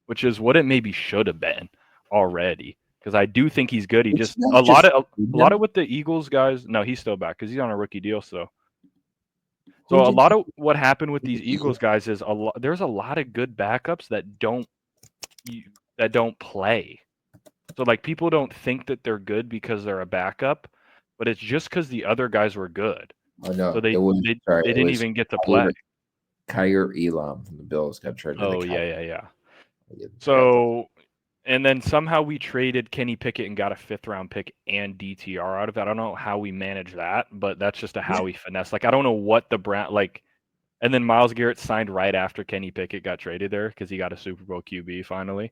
which is what it maybe should have been already. Because I do think he's good. He just a lot of with the Eagles guys. No, he's still back because he's on a rookie deal still. So a lot of what happened with these Eagles guys is there's a lot of good backups that don't play. So like people don't think that they're good because they're a backup, but it's just because the other guys were good. Oh no, so they didn't even get to play. Kyer Elam from the Bills got traded. Oh yeah. So. And then somehow we traded Kenny Pickett and got a 5th round pick and DTR out of it. I don't know how we managed that, but that's just how we finesse. Like I don't know what the Brown and then Myles Garrett signed right after Kenny Pickett got traded there because he got a Super Bowl QB finally.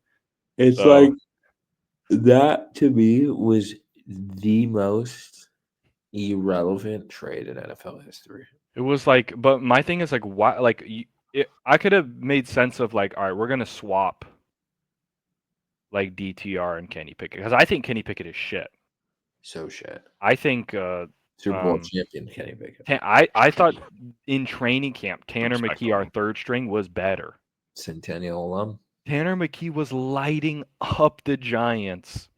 It's like that to me was the most irrelevant trade in NFL history. It was like, but my thing is like, why? Like, I could have made sense of like, all right, we're gonna swap. Like DTR and Kenny Pickett, because I think Kenny Pickett is shit. So shit. I think Super Bowl champion Kenny Pickett. I thought in training camp Tanner McKee, our 3rd string, was better. Centennial alum. Tanner McKee was lighting up the Giants.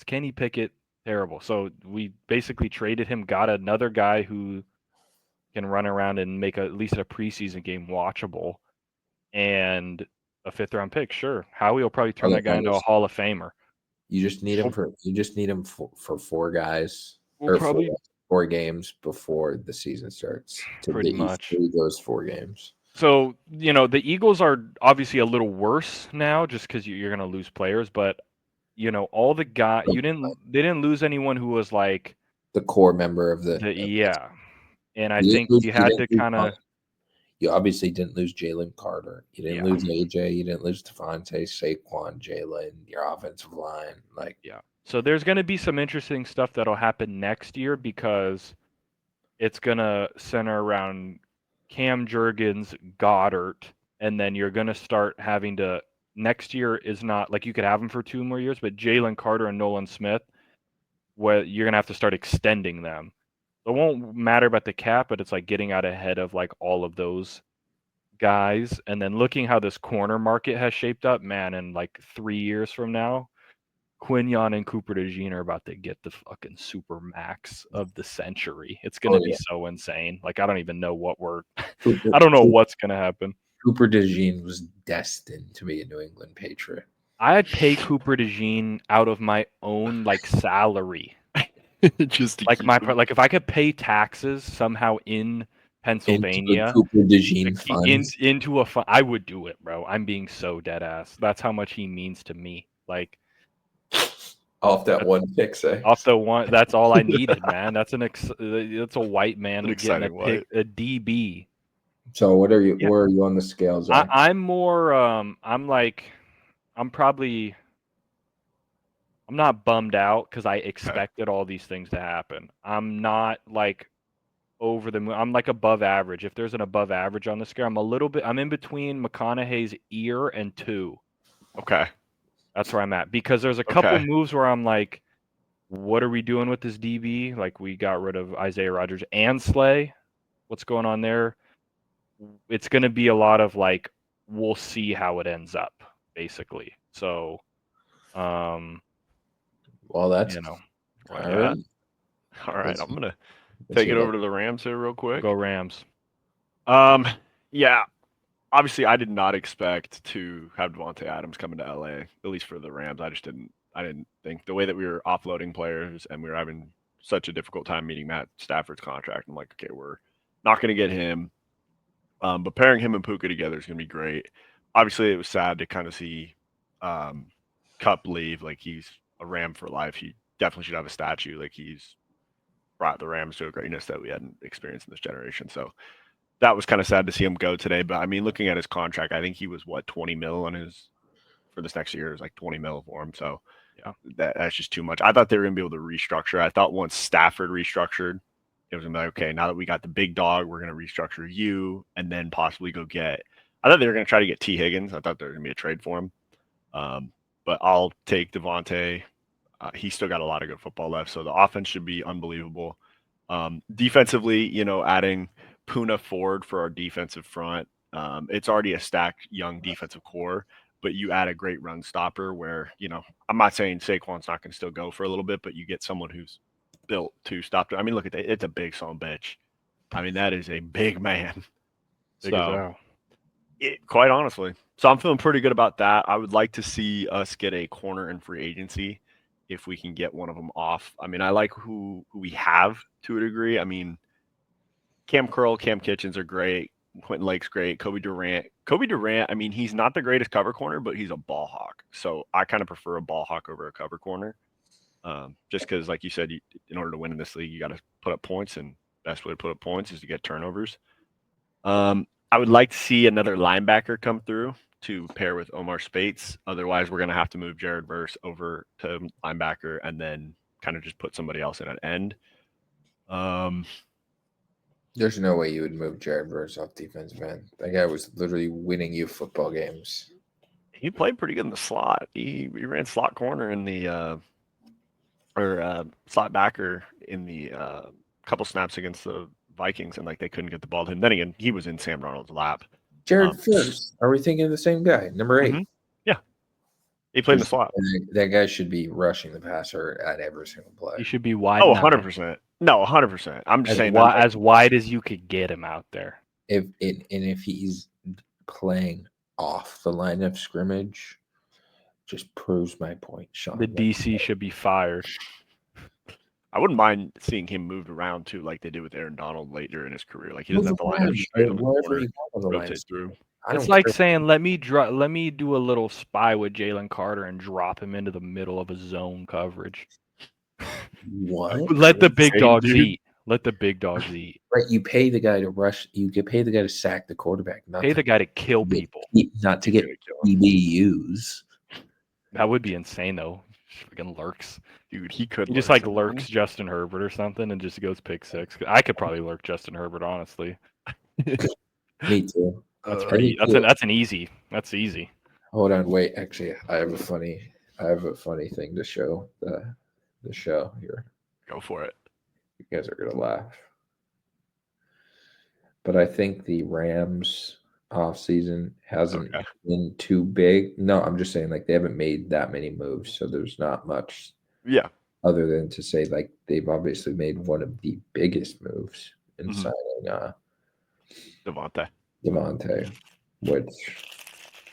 Kenny Pickett, terrible. So we basically traded him, got another guy who can run around and make at least a preseason game watchable, and a 5th round pick, sure. Howie will probably turn that guy into a Hall of Famer. You just need him for 4 guys or 4 games before the season starts. Pretty much those 4 games. So the Eagles are obviously a little worse now, just because you're going to lose players. But all the guys they didn't lose anyone who was like the core member of the and I think you had to kind of. You obviously didn't lose Jalen Carter. You didn't Yeah. lose AJ. You didn't lose Devontae, Saquon, Jalen, your offensive line. Like, Yeah. So there's going to be some interesting stuff that'll happen next year because it's going to center around Cam Jurgens, Goddard, and then you're going to start having to next year is not like you could have them for 2 more years, but Jalen Carter and Nolan Smith, where you're going to have to start extending them. It won't matter about the cap, but it's like getting out ahead of like all of those guys. And then looking how this corner market has shaped up, man, in like 3 years from now, Quinyon and Cooper DeJean are about to get the fucking super max of the century. It's gonna be so insane. Like I don't even know what we're I don't know what's gonna happen. Cooper DeJean was destined to be a New England Patriot. I'd pay Cooper DeJean out of my own like salary. Just to like keep my him. like if I could pay taxes somehow in Pennsylvania Into Cooper DeJean funds. into a fund, I would do it, bro. I'm being so dead ass. That's how much he means to me. Like off that one pick, say. Off the one, that's all I needed, man. That's that's a white man An getting exciting white. a DB. So what are you? Yeah. Where are you on the scale, Zach? I'm more. I'm not bummed out because I expected all these things to happen. I'm not like over the moon. I'm like above average. If there's an above average on the scale, I'm in between McConaughey's ear and 2. Okay. That's where I'm at because there's a couple moves where I'm like, what are we doing with this DB? Like we got rid of Isaiah Rodgers and Slay. What's going on there? It's going to be a lot of like, we'll see how it ends up, basically. So, well, that's all right. All right, I'm gonna take it over to the Rams here real quick. Go Rams. Yeah. Obviously, I did not expect to have Devontae Adams coming to LA, at least for the Rams. I didn't think the way that we were offloading players and we were having such a difficult time meeting Matt Stafford's contract. I'm like, okay, we're not going to get him. But pairing him and Puka together is going to be great. Obviously, it was sad to kind of see Cup leave. Like, he's a Ram for life. He definitely should have a statue. Like, he's brought the Rams to a greatness that we hadn't experienced in this generation. So that was kind of sad to see him go today. But I mean, looking at his contract, I think he was 20 mil on his for this next year. It was like 20 mil for him. So yeah, that's just too much. I thought they were gonna be able to restructure. I thought once Stafford restructured, it was gonna be like, okay, now that we got the big dog, we're gonna restructure you and then possibly go get. I thought they were gonna try to get T. Higgins. I thought there was gonna be a trade for him. But I'll take Devontae. He's still got a lot of good football left, so the offense should be unbelievable. Defensively, adding Puna Ford for our defensive front. It's already a stacked young defensive core, but you add a great run stopper where, I'm not saying Saquon's not going to still go for a little bit, but you get someone who's built to stop. I mean, look at that. It's a big son bitch. I mean, that is a big man. Big as hell. Quite honestly. So I'm feeling pretty good about that. I would like to see us get a corner in free agency if we can get one of them off. I mean, I like who we have to a degree. I mean, Cam Curl, Cam Kitchens are great. Quentin Lake's great. Kobe Durant, I mean, he's not the greatest cover corner, but he's a ball hawk. So I kind of prefer a ball hawk over a cover corner. Just because, like you said, in order to win in this league, you got to put up points, and best way to put up points is to get turnovers. I would like to see another linebacker come through to pair with Omar Spates. Otherwise, we're going to have to move Jared Verse over to linebacker and then kind of just put somebody else in at end. There's no way you would move Jared Verse off defense, man. That guy was literally winning you football games. He played pretty good in the slot. He ran slot corner in the slot backer in the couple snaps against the Vikings, and like they couldn't get the ball to him. Then again, he was in Sam Darnold's lap. Jared Verse. Are we thinking of the same guy? Number 8. Mm-hmm. Yeah. He played in the slot. That guy should be rushing the passer at every single play. He should be wide. Oh, 100%. No, 100%. I'm just saying as wide as you could get him out there. If he's playing off the line of scrimmage, just proves my point, Sean. The DC should be fired. I wouldn't mind seeing him moved around too, like they did with Aaron Donald later in his career. Like he doesn't have to line up straight on the corner, rotate through. It's like saying, let me do a little spy with Jalen Carter and drop him into the middle of a zone coverage. What? Let the big dogs eat. Let the big dogs eat. Right, you pay the guy to rush. You get pay the guy to sack the quarterback, not Pay to the guy to kill get, people. not to He's get gonna kill him. PBUs. That would be insane though. Freaking lurks. Dude, he could. He just lurk like lurks someone. Justin Herbert or something and just goes pick six. I could probably lurk Justin Herbert, honestly. Me too. That's I pretty. think That's an easy. That's easy. Hold on, wait. Actually, I have a funny thing to show the show here. Go for it. You guys are gonna laugh. But I think the Rams offseason hasn't Okay. been too big. No, I'm just saying like they haven't made that many moves, so there's not much Yeah. other than to say like they've obviously made one of the biggest moves in Mhm. signing Devontae. which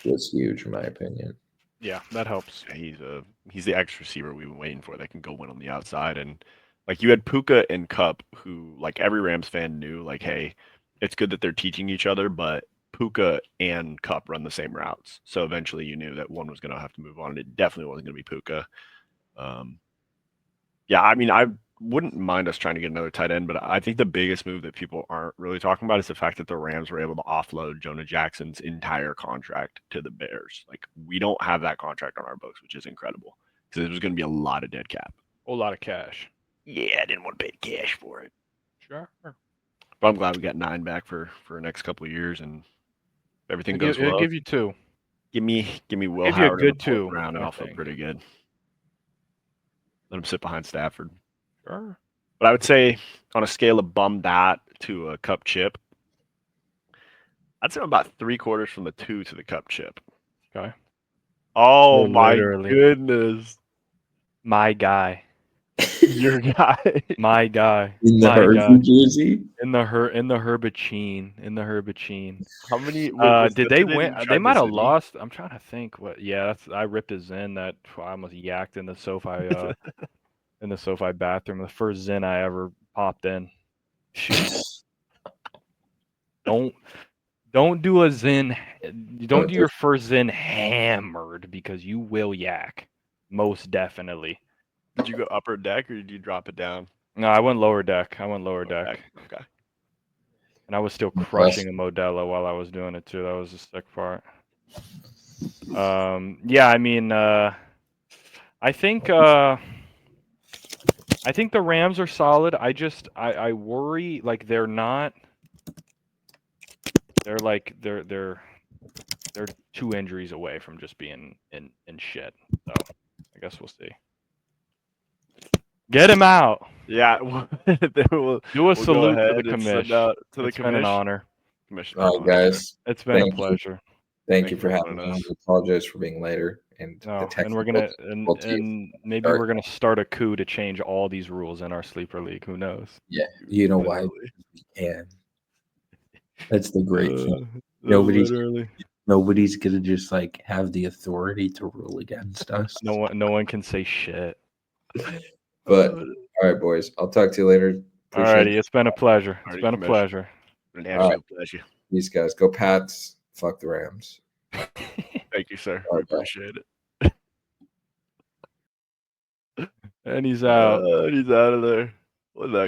was huge in my opinion. Yeah, that helps. He's the X receiver we've been waiting for that can go win on the outside. And like you had Puka and Cup, who like every Rams fan knew, like, hey, it's good that they're teaching each other, but Puka and Cup run the same routes. So eventually you knew that one was gonna have to move on, and it definitely wasn't gonna be Puka. Yeah, I mean, I wouldn't mind us trying to get another tight end, but I think the biggest move that people aren't really talking about is the fact that the Rams were able to offload Jonah Jackson's entire contract to the Bears. Like, we don't have that contract on our books, which is incredible because it was going to be a lot of dead cap. A whole lot of cash. Yeah, I didn't want to pay cash for it. Sure. But I'm glad we got 9 back for the next couple of years, and everything goes It'll well. give you 2. Give me Will give you a Howard in good the 4th 2, round, and I I'll feel think. pretty good. Let him sit behind Stafford. Sure. But I would say on a scale of bummed out to a cup chip, I'd say I'm about 3/4 from the 2 to the cup chip. Okay. Oh my Literally. goodness. My guy. Your guy. My guy. In the My Herbie guy. jersey? In the Herbachine. How many Did they win? They might have lost. I'm trying to think what I ripped a Zen that I almost yacked in the SoFi bathroom. The first Zen I ever popped in. Shoot. Don't do a Zen. Don't do your first Zen hammered because you will yak. Most definitely. Did you go upper deck or did you drop it down? No, I went lower deck. Okay. And I was still crushing a Modelo while I was doing it too. That was the sick part. Yeah, I mean, I think the Rams are solid. I worry like they're not. They're like they're 2 injuries away from just being in shit. So I guess we'll see. Get him out. Yeah. Do a salute to the Commish. It's been an honor. Commish. All right, guys. It's been a pleasure. Thank you for having me. I apologize for being later. And we're gonna and maybe we're gonna start a coup to change all these rules in our sleeper league. Who knows? Yeah, you know why? And that's the great thing. Nobody's gonna just like have the authority to rule against us. No one can say shit. But all right, boys. I'll talk to you later. Alrighty, it's been a pleasure. It's been a pleasure. An absolute pleasure. These guys, go Pats. Fuck the Rams. Thank you, sir. I appreciate it. And he's out. He's out of there. What the